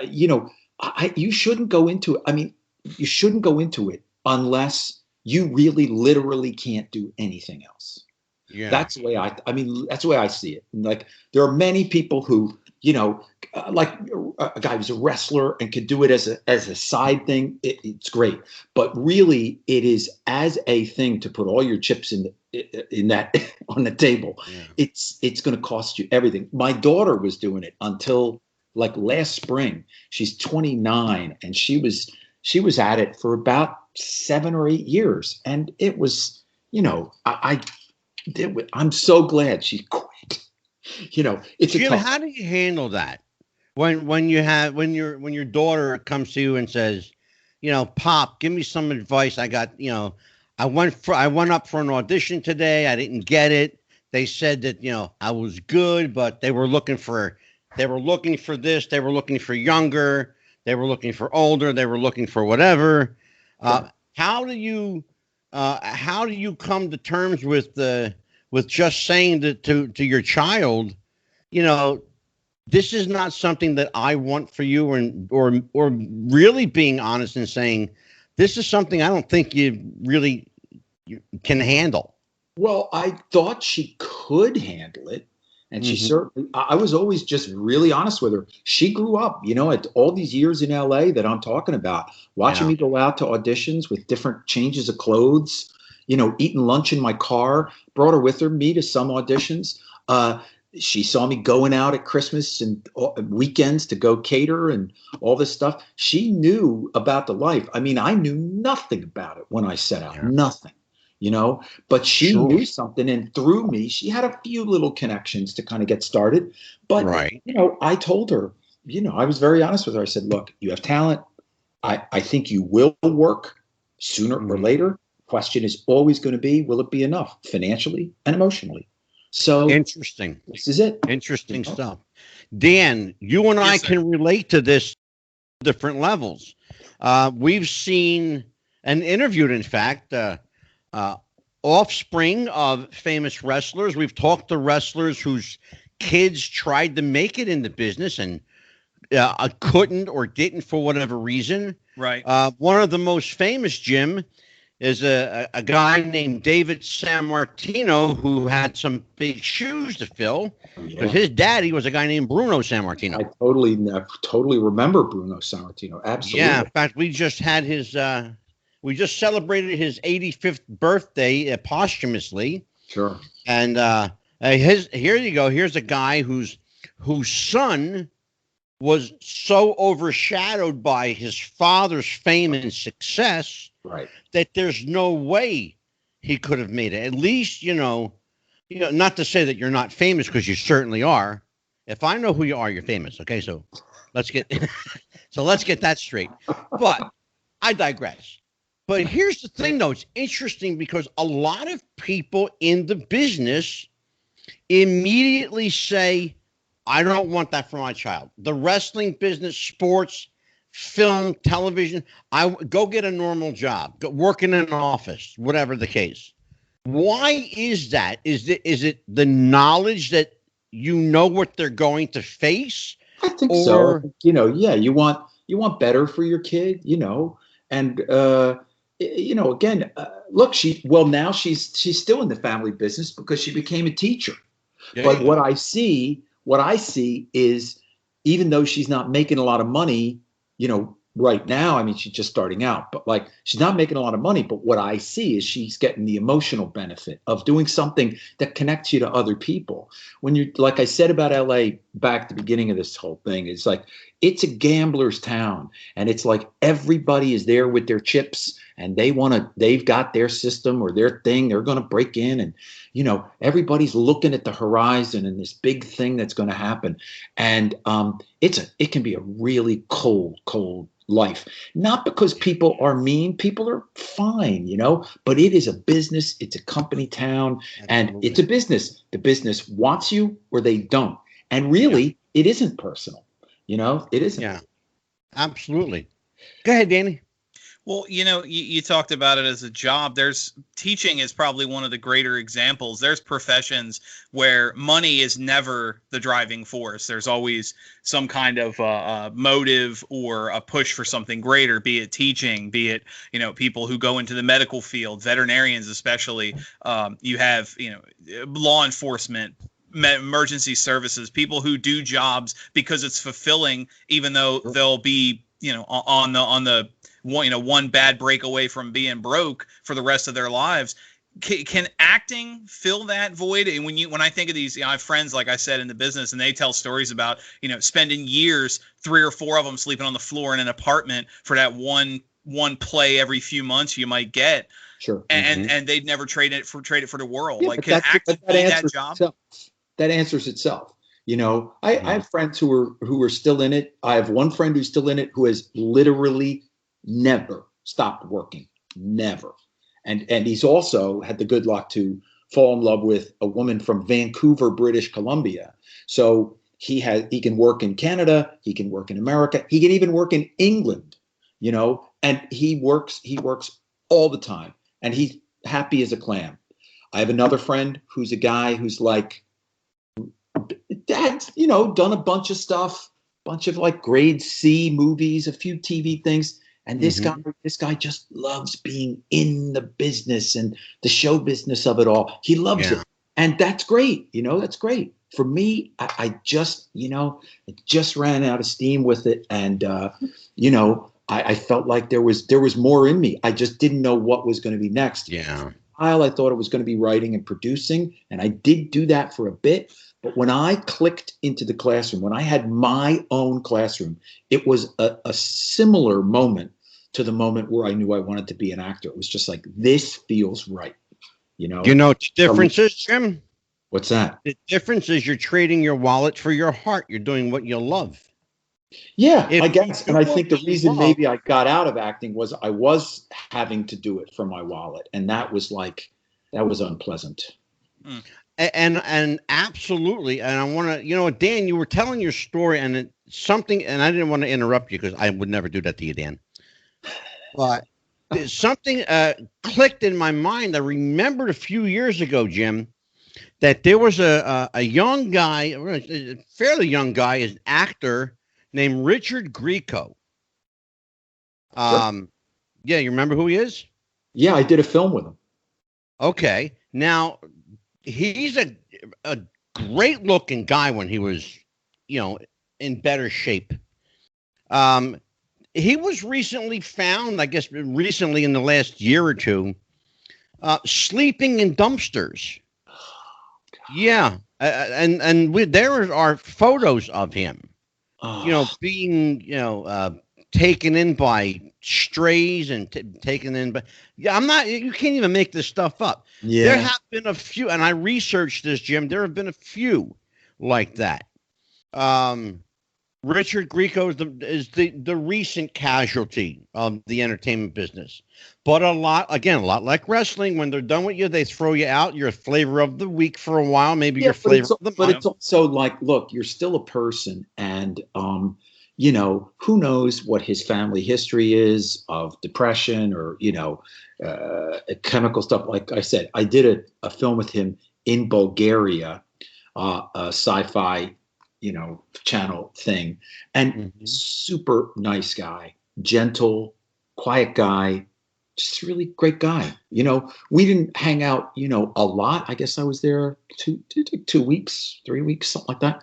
you shouldn't go into it. I mean, you shouldn't go into it unless you really, literally can't do anything else. Yeah. That's the way that's the way I see it. Like, there are many people who, like a guy who's a wrestler and could do it as a side thing. It's great, but really, it is as a thing to put all your chips in that on the table. Yeah. It's going to cost you everything. My daughter was doing it until like last spring. She's 29, and she was at it for about 7 or 8 years, and it was, I'm so glad she quit. It's Jim, a tough. how do you handle that when your daughter comes to you and says, Pop, give me some advice. I got, I went up for an audition today. I didn't get it. They said that, I was good, but they were looking for this. They were looking for younger. They were looking for older. They were looking for whatever. How do you come to terms with just saying to your child, this is not something that I want for you, or really being honest and saying, this is something I don't think you can handle? Well, I thought she could handle it. And she certainly, I was always just really honest with her. She grew up, at all these years in LA that I'm talking about, watching me go out to auditions with different changes of clothes, eating lunch in my car, brought her with me to some auditions. She saw me going out at Christmas and weekends to go cater and all this stuff. She knew about the life. I mean, I knew nothing about it when I set out, nothing. But she knew something, and through me, she had a few little connections to kind of get started. But, I told her, I was very honest with her. I said, look, you have talent. I think you will work sooner or later. Question is always going to be, will it be enough financially and emotionally? So interesting. This is it. Interesting stuff. Dan, you and I can relate to this different levels. We've seen and interviewed, in fact, offspring of famous wrestlers. We've talked to wrestlers whose kids tried to make it in the business and couldn't or didn't for whatever reason. Right. One of the most famous, Jim, is a guy named David Sammartino, who had some big shoes to fill, because his daddy was a guy named Bruno Sammartino. I totally remember Bruno Sammartino. Absolutely. Yeah. In fact, we just had we just celebrated his 85th birthday posthumously. Sure. And here you go. Here's a guy whose son was so overshadowed by his father's fame and success, that there's no way he could have made it. At least, not to say that you're not famous, because you certainly are. If I know who you are, you're famous. Okay, so let's get that straight. But I digress. But here's the thing, though. It's interesting because a lot of people in the business immediately say, I don't want that for my child. The wrestling business, sports, film, television, I go get a normal job, go work in an office, whatever the case. Why is that? Is it the knowledge that what they're going to face? I think so. You want better for your kid, and again, look, now she's still in the family business because she became a teacher. Yeah. But what I see is, even though she's not making a lot of money, right now, I mean, she's just starting out, but like, she's not making a lot of money. But what I see is she's getting the emotional benefit of doing something that connects you to other people. When you're, like I said about LA back at the beginning of this whole thing, it's like, it's a gambler's town, and it's like everybody is there with their chips, and they've got their system or their thing. They're going to break in, and, everybody's looking at the horizon and this big thing that's going to happen. And it can be a really cold life. Not because people are mean, people are fine, but it is a business. It's a company town, and it's a business. The business wants you or they don't. And really, it isn't personal. It isn't. Yeah, absolutely. Go ahead, Danny. Well, you talked about it as a job. Teaching is probably one of the greater examples. There's professions where money is never the driving force. There's always some kind of motive or a push for something greater, be it teaching, be it, people who go into the medical field, veterinarians especially. You have, law enforcement, emergency services, people who do jobs because it's fulfilling, even though they'll be, on the one bad break away from being broke for the rest of their lives. Can acting fill that void? And when I think of these, I have friends, like I said, in the business, and they tell stories about, spending years, 3 or 4 of them sleeping on the floor in an apartment for that one play every few months you might get. Sure. And they'd never trade it for the world. Yeah, like, can acting be that job? Itself. That answers itself. I have friends who are still in it. I have one friend who's still in it who has literally never stopped working, never. And he's also had the good luck to fall in love with a woman from Vancouver, British Columbia. So he can work in Canada, he can work in America, he can even work in England, and he works all the time, and he's happy as a clam. I have another friend who's a guy who's like, dad's, done a bunch of stuff, bunch of like grade C movies, a few TV things. And this guy just loves being in the business and the show business of it all. He loves it. And that's great. That's great. For me, I just ran out of steam with it. And, I felt like there was more in me. I just didn't know what was going to be next. Yeah. I thought it was going to be writing and producing. And I did do that for a bit. But when I clicked into the classroom, when I had my own classroom, it was a similar moment to the moment where I knew I wanted to be an actor. It was just like, this feels right. The difference is, Jim? What's that? The difference is you're trading your wallet for your heart. You're doing what you love. Yeah, I guess. And I think the reason maybe I got out of acting was I was having to do it for my wallet. And that was unpleasant. Mm. And absolutely. And I want to, Dan, you were telling your story and and I didn't want to interrupt you because I would never do that to you, Dan. But something clicked in my mind. I remembered a few years ago, Jim, that there was a young guy, a fairly young guy, an actor named Richard Grieco. Sure. Yeah, you remember who he is? Yeah, I did a film with him. Okay. Now, he's a great looking guy when he was, in better shape. He was recently found, I guess, recently in the last year or two, sleeping in dumpsters. Yeah. And there are photos of him, being, taken in by strays and taken in by, you can't even make this stuff up. Yeah. There have been a few, and I researched this, Jim, there have been a few like that. Richard Grieco is the recent casualty of the entertainment business. But a lot like wrestling, when they're done with you, they throw you out. You're a flavor of the week for a while, maybe your flavor of the month. But it's also like, look, you're still a person, and who knows what his family history is of depression or chemical stuff. Like I said, I did a film with him in Bulgaria, a sci-fi channel thing, and super nice guy, gentle, quiet guy, just a really great guy. We didn't hang out, a lot. I guess I was there 2 weeks, 3 weeks, something like that.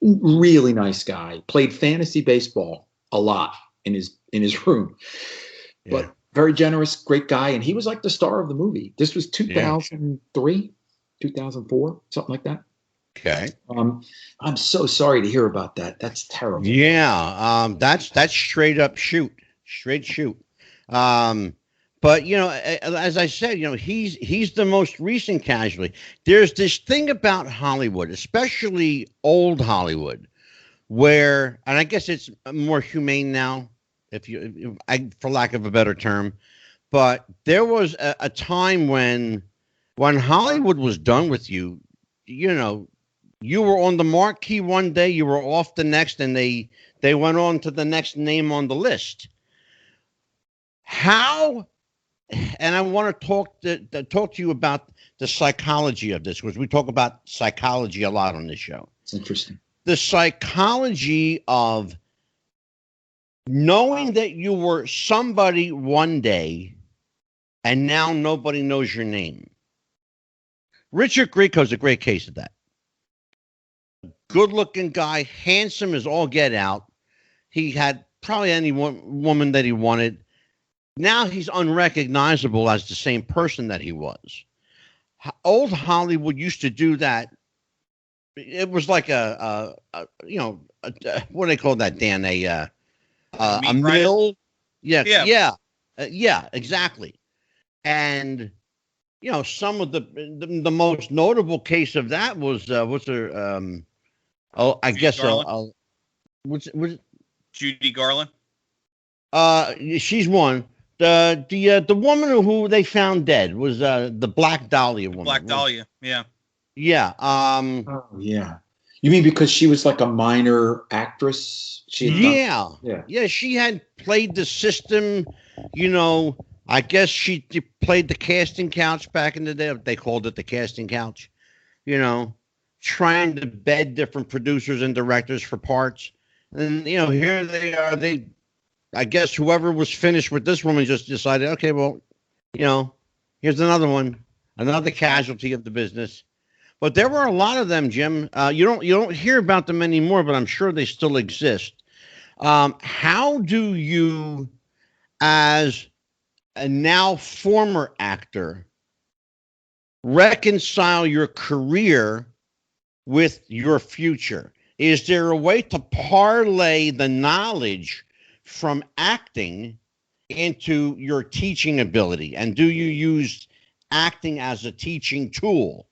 Really nice guy. Played fantasy baseball a lot in his room, but very generous, great guy. And he was like the star of the movie. This was 2003, 2004, something like that. Okay. I'm so sorry to hear about that. That's terrible. Yeah. That's straight up shoot. But as I said, he's the most recent casualty. There's this thing about Hollywood, especially old Hollywood, where, and I guess it's more humane now, for lack of a better term, but there was a time when Hollywood was done with you, you were on the marquee one day, you were off the next, and they went on to the next name on the list. How, and I want to talk to you about the psychology of this, because we talk about psychology a lot on this show. It's interesting. The psychology of knowing that you were somebody one day and now nobody knows your name. Richard Grieco is a great case of that. Good looking guy, handsome as all get out. He had probably any woman that he wanted. Now he's unrecognizable as the same person that he was. Old Hollywood used to do that. It was like what do they call that, Dan? A mill. Yeah, exactly. And some of the most notable case of that was what's her I Judy guess Garland? was Judy Garland. She's one. The woman who they found dead was the Black Dahlia woman. Black Dahlia, yeah. Yeah. Oh, yeah. You mean because she was like a minor actress? Yeah. She had played the system. I guess she played the casting couch back in the day. They called it the casting couch. Trying to bed different producers and directors for parts. And here they are. I guess whoever was finished with this woman just decided, okay, well, here's another one, another casualty of the business. But there were a lot of them, Jim. You don't hear about them anymore, but I'm sure they still exist. How do you, as a now former actor, reconcile your career with your future? Is there a way to parlay the knowledge from acting into your teaching ability? And do you use acting as a teaching tool?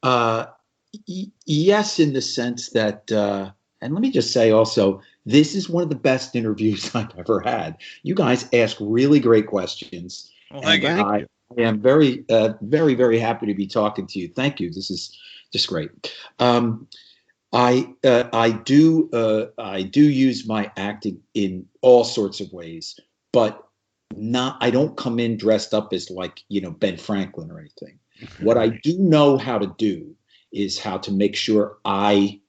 Yes, in the sense that, and let me just say also, this is one of the best interviews I've ever had. You guys ask really great questions. Well, thank you. I am very, very, very happy to be talking to you. Thank you. This is just great. I do use my acting in all sorts of ways, but I don't come in dressed up as like, Ben Franklin or anything. What I do know how to do is how to make sure I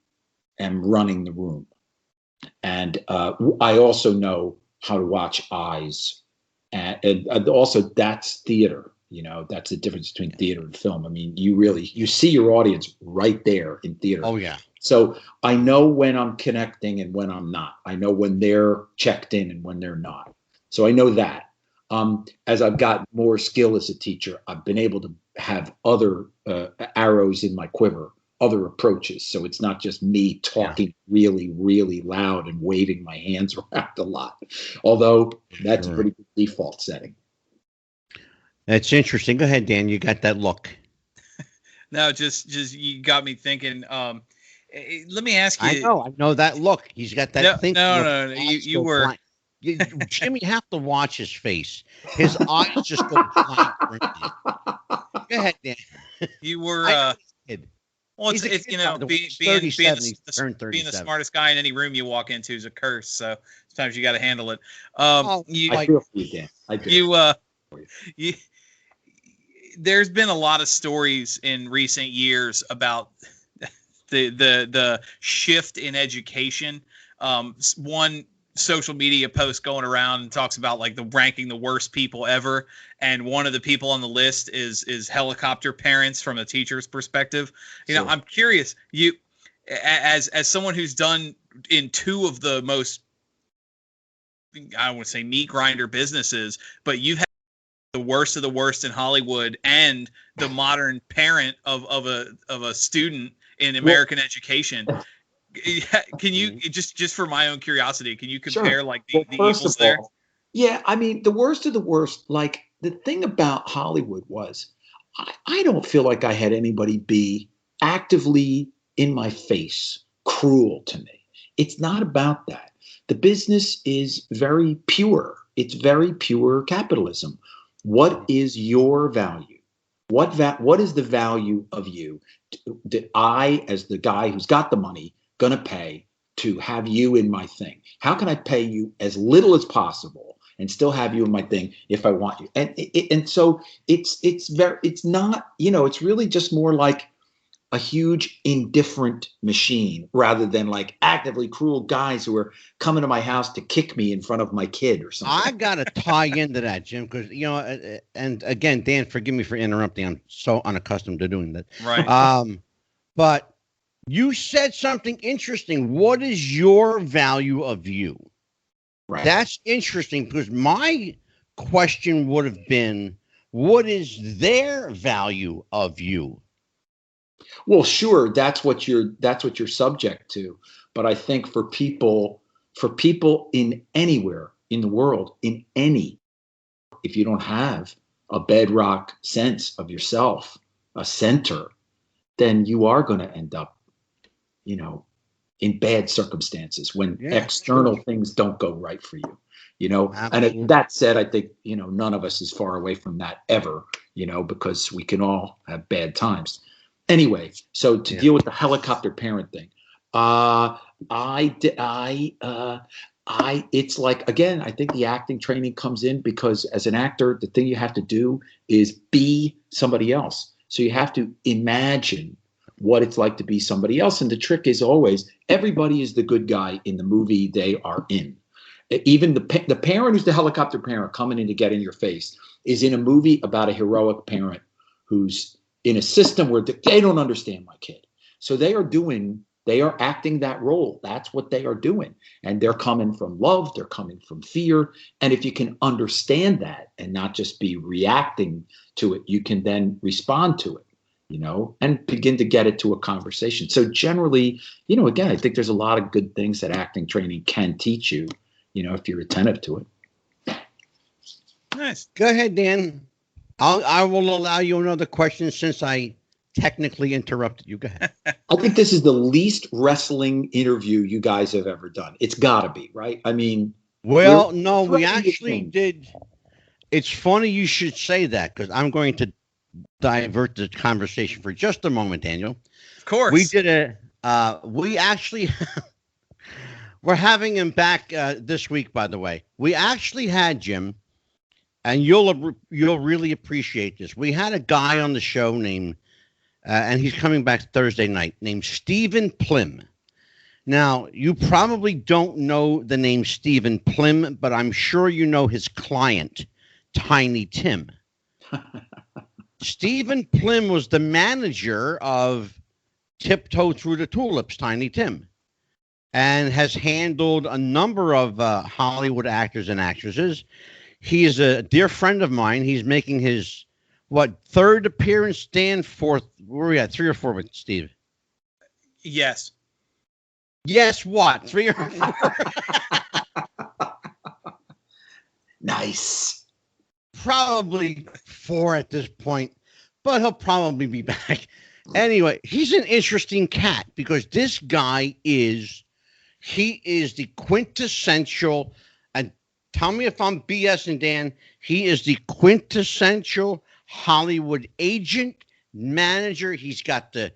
am running the room. And I also know how to watch eyes. And also that's theater. That's the difference between theater and film. I mean, you see your audience right there in theater. Oh, yeah. So I know when I'm connecting and when I'm not. I know when they're checked in and when they're not. So I know that. As I've got more skill as a teacher, I've been able to have other arrows in my quiver, other approaches. So it's not just me talking really, really loud and waving my hands around a lot. Although that's a pretty good default setting. That's interesting. Go ahead, Dan. You got that look. No, just you got me thinking. Let me ask you. I know that look. He's got that thing. No. You were. Jimmy, you have to watch his face. His eyes just go blank. Go ahead, Dan. You were. Well, it's being the smartest guy in any room you walk into is a curse. So sometimes you got to handle it. I feel for you, Dan. I do. There's been a lot of stories in recent years about the shift in education. One social media post going around and talks about like ranking the worst people ever, and one of the people on the list is helicopter parents from a teacher's perspective. I'm curious, you as someone who's done in two of the most, I don't want to say meat grinder businesses, but you've had the worst of the worst in Hollywood and the modern parent of a student in American education. Can you just for my own curiosity, can you compare like the evils there? Yeah, I mean, the worst of the worst, like the thing about Hollywood was I don't feel like I had anybody be actively in my face cruel to me. It's not about that. The business is very pure. It's very pure capitalism. What is your value? What is the value of you that I, as the guy who's got the money, gonna pay to have you in my thing? How can I pay you as little as possible and still have you in my thing if I want you. And so it's not, it's really just more like a huge indifferent machine rather than like actively cruel guys who are coming to my house to kick me in front of my kid or something. I got to tie into that, Jim, because, and again, Dan, forgive me for interrupting. I'm so unaccustomed to doing that. Right. But you said something interesting. What is your value of you? Right. That's interesting because my question would have been, what is their value of you? Well, sure, that's what you're subject to. But I think for people in anywhere in the world, if you don't have a bedrock sense of yourself, a center, then you are going to end up, in bad circumstances when external things don't go right for you, Absolutely. And that said, I think, none of us is far away from that ever, because we can all have bad times. Anyway, so to deal with the helicopter parent thing, it's like, again, I think the acting training comes in because as an actor, the thing you have to do is be somebody else. So you have to imagine what it's like to be somebody else. And the trick is always, everybody is the good guy in the movie they are in. Even the parent who's the helicopter parent coming in to get in your face is in a movie about a heroic parent who's in a system where they don't understand my kid. So they are acting that role. That's what they are doing. And they're coming from love. They're coming from fear. And if you can understand that and not just be reacting to it, you can then respond to it, and begin to get it to a conversation. So generally, again, I think there's a lot of good things that acting training can teach you, if you're attentive to it. Nice. Go ahead, Dan. I will allow you another question since I technically interrupted you. Go ahead. I think this is the least wrestling interview you guys have ever done. It's got to be, right? I mean, well, no, we actually did. It's funny you should say that because I'm going to divert the conversation for just a moment, Daniel. Of course. We did we actually, we're having him back this week, by the way. We actually had, Jim, and you'll really appreciate this. We had a guy on the show named, and he's coming back Thursday night, named Stephen Plim. Now, you probably don't know the name Stephen Plim, but I'm sure you know his client, Tiny Tim. Stephen Plim was the manager of Tiptoe Through the Tulips, Tiny Tim, and has handled a number of Hollywood actors and actresses. He is a dear friend of mine. He's making his, third appearance, Dan? Fourth? Where are we at? 3 or 4 with Steve? Yes. Yes, what? 3 or 4? Nice. Probably 4 at this point, but he'll probably be back. Anyway, he's an interesting cat because this guy is the quintessential, and tell me if I'm BSing, Dan, he is the quintessential Hollywood agent, manager. He's got the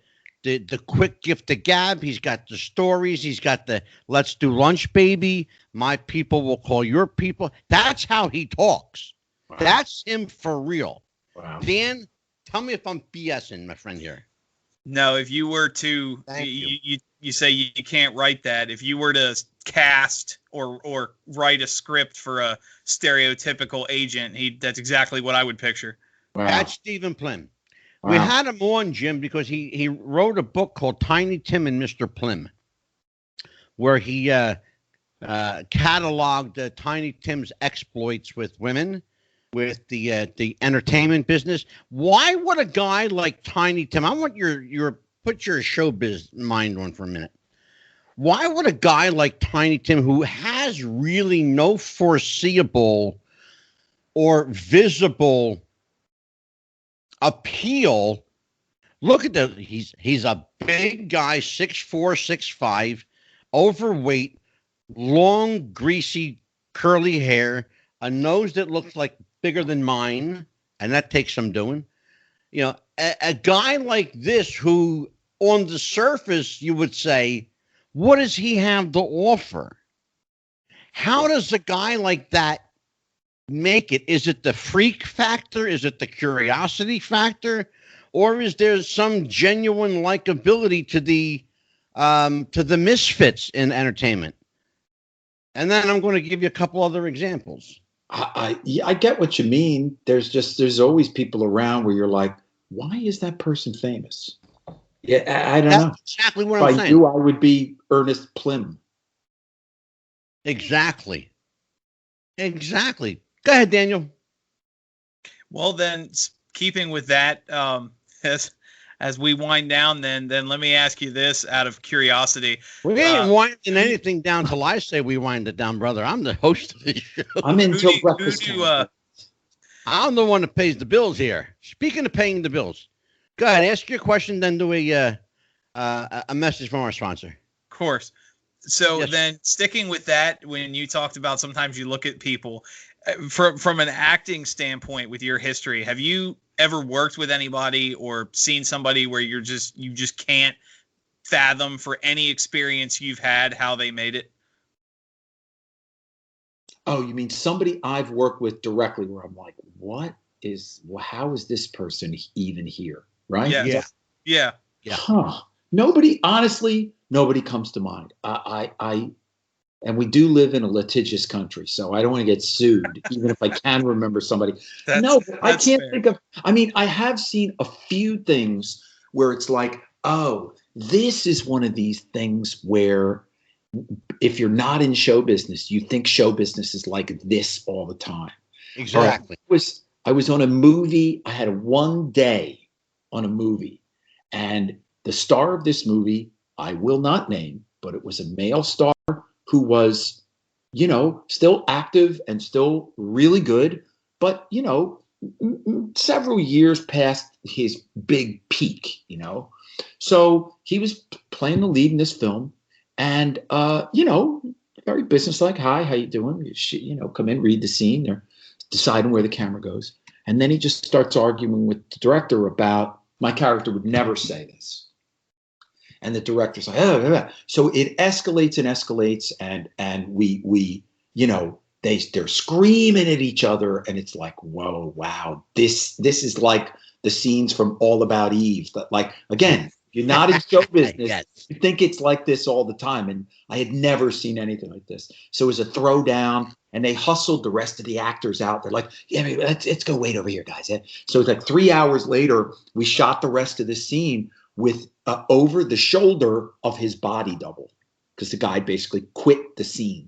quick gift of gab. He's got the stories. He's got the let's do lunch, baby. My people will call your people. That's how he talks. Wow. That's him for real. Wow. Dan, tell me if I'm BSing, my friend here. No, if you were to, you say you can't write that. If you were to cast or write a script for a stereotypical agent, that's exactly what I would picture. Wow. That's Stephen Plim. Wow. We had him on, Jim, because he wrote a book called Tiny Tim and Mr. Plim, where he cataloged Tiny Tim's exploits with women, with the entertainment business. Why would a guy like Tiny Tim, I want your put your showbiz mind on for a minute. Why would a guy like Tiny Tim, who has really no foreseeable or visible appeal, look at that, he's a big guy, 6'4", 6'5", overweight, long, greasy, curly hair, a nose that looks like bigger than mine, and that takes some doing. You know, a guy like this who, on the surface, you would say, what does he have to offer? How does a guy like that make it? Is it the freak factor? Is it the curiosity factor? Or is there some genuine likability to the misfits in entertainment? And then I'm going to give you a couple other examples. I get what you mean. There's always people around where you're like, why is that person famous? Yeah, I don't know. That's exactly what if I'm saying. I knew, I would be Ernest Plim. Exactly. Go ahead, Daniel. Well, then, keeping with that, as we wind down, then let me ask you this out of curiosity. We ain't winding anything down till I say we wind it down, brother. I'm the host of the show. I'm until breakfast. I'm the one that pays the bills here. Speaking of paying the bills, go ahead, ask your question, then do a message from our sponsor. Of course. So yes. Then, sticking with that, when you talked about sometimes you look at people from an acting standpoint with your history, have you ever worked with anybody or seen somebody where you just can't fathom for any experience you've had how they made it? Oh, you mean somebody I've worked with directly where I'm like, how is this person even here? Right? Yeah. Huh. Honestly, nobody comes to mind. And we do live in a litigious country, so I don't want to get sued, even if I can remember somebody. I can't think of. I mean, I have seen a few things where it's like, oh, this is one of these things where if you're not in show business, you think show business is like this all the time. Exactly. I was on a movie. I had one day on a movie, and the star of this movie, I will not name, but it was a male star who was, still active and still really good, but, several years past his big peak, So he was playing the lead in this film and, very businesslike. Hi, how you doing? Come in, read the scene. They're deciding where the camera goes. And then he just starts arguing with the director about, my character would never say this. And the director's like, oh. So it escalates and escalates, and we they're screaming at each other, and it's like, whoa, wow, this is like the scenes from All About Eve. That, like, again, you're not in show business, Yes. You think it's like this all the time, and I had never seen anything like this. So it was a throwdown, and they hustled the rest of the actors out. They're like, yeah, let's go wait over here, guys. So it's like 3 hours later, we shot the rest of the scene with over the shoulder of his body double, because the guy basically quit the scene.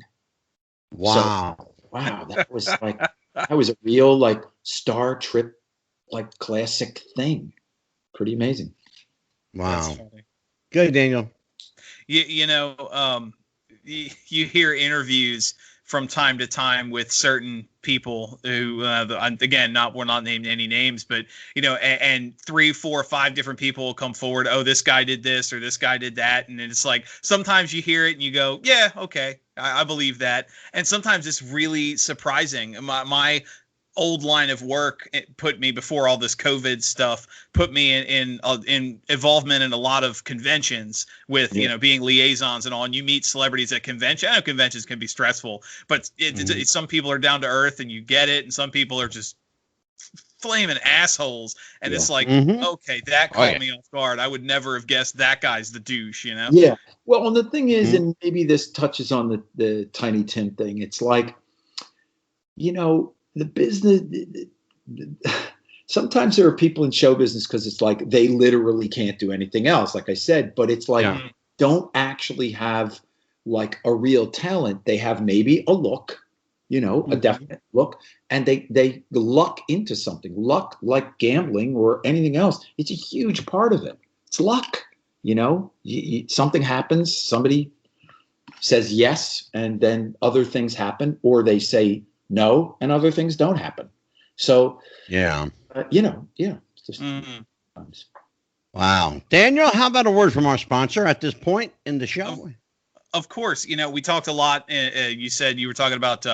Wow. So, wow, that was a real like Star Trip like classic thing. Pretty amazing. Wow. Good, Daniel. You hear interviews from time to time with certain people who, again, we're not naming any names, but, and 3, 4, 5 different people will come forward. Oh, this guy did this or this guy did that. And it's like, sometimes you hear it and you go, yeah, okay, I believe that. And sometimes it's really surprising. My old line of work, it put me, before all this COVID stuff, put me in involvement in a lot of conventions with, being liaisons and all. And you meet celebrities at conventions. I know conventions can be stressful, but some people are down to earth and you get it. And some people are just flaming assholes. And it's like, okay, that caught me off guard. I would never have guessed that guy's the douche, Yeah. Well, and the thing is, and maybe this touches on the Tiny Tim thing. It's like, the business, sometimes there are people in show business because it's like they literally can't do anything else, like I said, but it's like don't actually have like a real talent. They have maybe a look, a definite look, and they luck into something. Luck, like gambling or anything else, it's a huge part of it. It's luck, something happens, somebody says yes, and then other things happen, or they say no, and other things don't happen. So, Wow. Daniel, how about a word from our sponsor at this point in the show? Of course. We talked a lot. You said you were talking about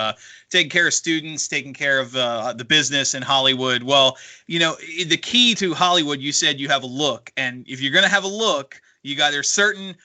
taking care of students, taking care of the business in Hollywood. Well, the key to Hollywood, you said you have a look. And if you're going to have a look, there's certain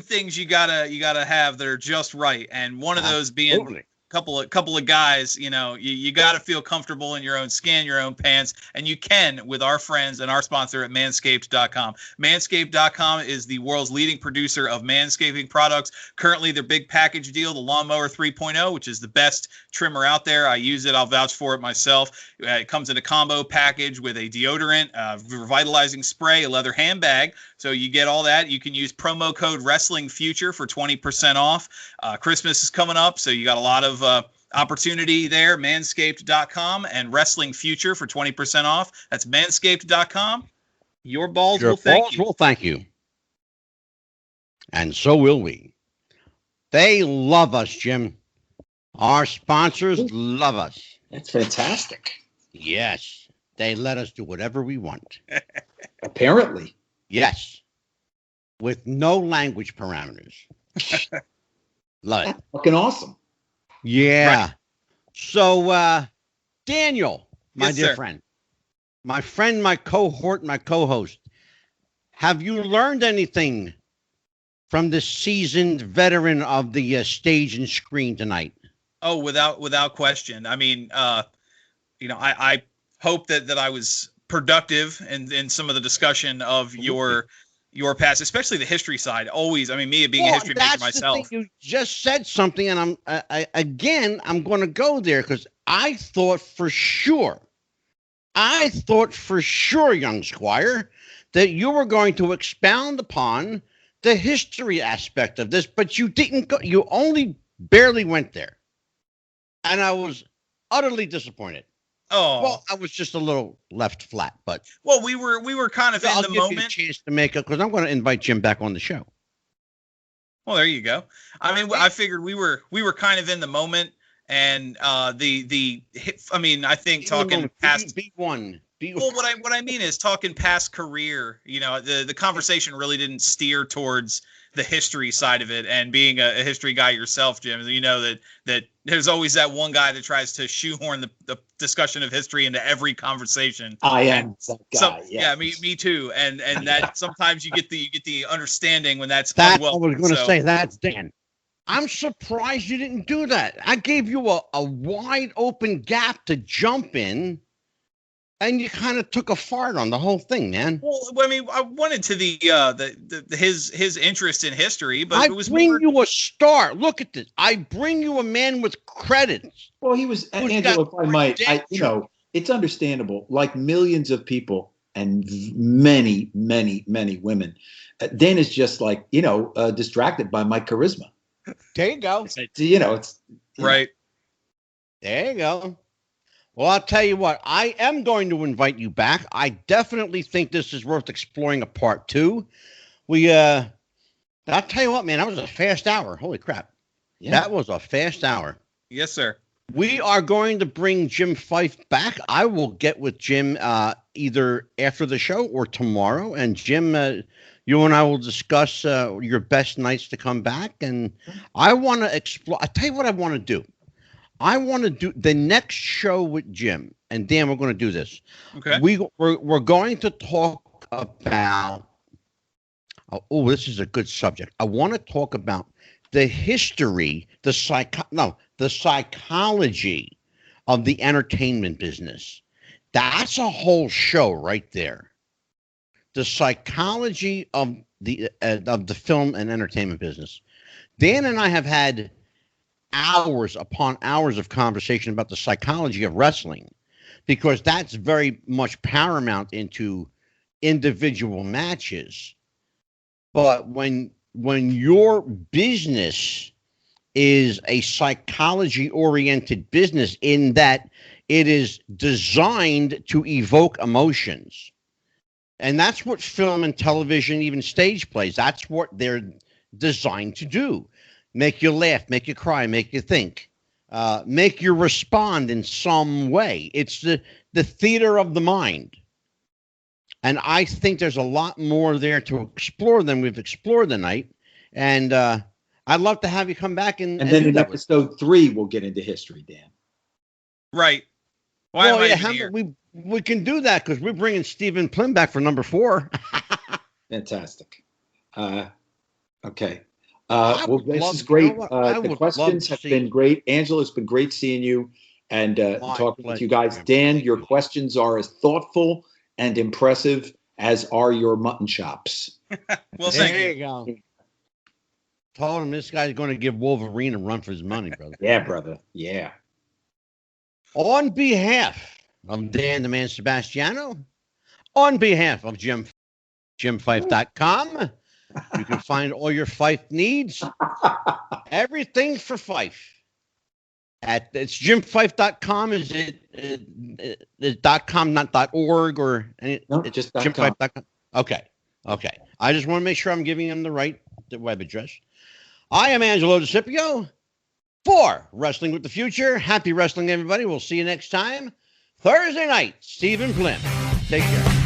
things you gotta have that are just right. And one of those being couple of guys, you got to feel comfortable in your own skin, your own pants, and you can with our friends and our sponsor at manscaped.com. Manscaped.com is the world's leading producer of manscaping products. Currently, their big package deal, the Lawnmower 3.0, which is the best trimmer out there. I use it. I'll vouch for it myself. It comes in a combo package with a deodorant, revitalizing spray, a leather handbag. So you get all that. You can use promo code WrestlingFuture for 20% off. Christmas is coming up, so you got a lot of opportunity there. Manscaped.com and Wrestling Future for 20% off. That's Manscaped.com. Your balls will thank you. And so will we. They love us, Jim. Our sponsors love us. That's fantastic. Yes. They let us do whatever we want. Apparently. Yes. With no language parameters. Love it. That's fucking awesome. Yeah. Right. So, Daniel, my Yes, dear sir. friend, my cohort, my co-host, have you learned anything from the seasoned veteran of the stage and screen tonight? Oh, without question. I mean, I hope that I was productive in some of the discussion of your past, especially the history side. Always, I mean, me being a history major myself. You just said something, and I'm going to go there because I thought for sure, young Squire, that you were going to expound upon the history aspect of this, but you didn't go. You only barely went there, and I was utterly disappointed. Oh, Well, I was just a little left flat, but well, we were kind of I'll in the give you a moment. chance to make it because I'm going to invite Jim back on the show. Well, there you go. I mean, I figured we were kind of in the moment, and I think talking past B1. Well, what I mean is talking past career. The conversation really didn't steer towards the history side of it. And being a history guy yourself, Jim, you know that there's always that one guy that tries to shoehorn the discussion of history into every conversation. I am that guy. Yeah, me too. And that sometimes you get the understanding when that's I unwelcome. was going to say that's Dan. I'm surprised you didn't do that. I gave you a wide open gap to jump in. And you kind of took a fart on the whole thing, man. Well, I mean, I wanted to his interest in history, but it was bring you a star. Look at this. I bring you a man with credits. Well, he was, Angelo, if I might, it's understandable. Like millions of people and many, many, many women, Dan is just like, distracted by my charisma. There you go. It's right. There you go. Well, I'll tell you what, I am going to invite you back. I definitely think this is worth exploring a part 2. I'll tell you what, man, that was a fast hour. Holy crap. Yeah. That was a fast hour. Yes, sir. We are going to bring Jim Fyfe back. I will get with Jim either after the show or tomorrow. And Jim, you and I will discuss your best nights to come back. And I want to explore. I'll tell you what I want to do. I want to do the next show with Jim and Dan. We're going to do this. Okay. We're going to talk about. Oh, this is a good subject. I want to talk about the history, the psychology of the entertainment business. That's a whole show right there. The psychology of the film and entertainment business. Dan and I have had hours upon hours of conversation about the psychology of wrestling, because that's very much paramount into individual matches. But when your business is a psychology-oriented business in that it is designed to evoke emotions, and that's what film and television, even stage plays, that's what they're designed to do. Make you laugh, make you cry, make you think, make you respond in some way. It's the theater of the mind. And I think there's a lot more there to explore than we've explored tonight. And I'd love to have you come back and then in episode 3, we'll get into history, Dan. Right. We can do that because we're bringing Stephen Plym back for number 4. Fantastic. Okay. Well, this is great. The questions have been great. Angela, it's been great seeing you and talking with you guys. Dan, your questions are as thoughtful and impressive as are your mutton chops. Well, there you go. Told him this guy's going to give Wolverine a run for his money, brother. Yeah, brother. Yeah. On behalf of Dan the Man Sebastiano, on behalf of JimFyfe.com, you can find all your Fyfe needs, everything for Fyfe. It's JimFyfe.com. Is it .com, not .org or any? No, it's just JimFyfe.com. Okay. I just want to make sure I'm giving him the right web address. I am Angelo DeCipio for Wrestling with the Future. Happy wrestling, everybody. We'll see you next time. Thursday night, Stephen Plym. Take care.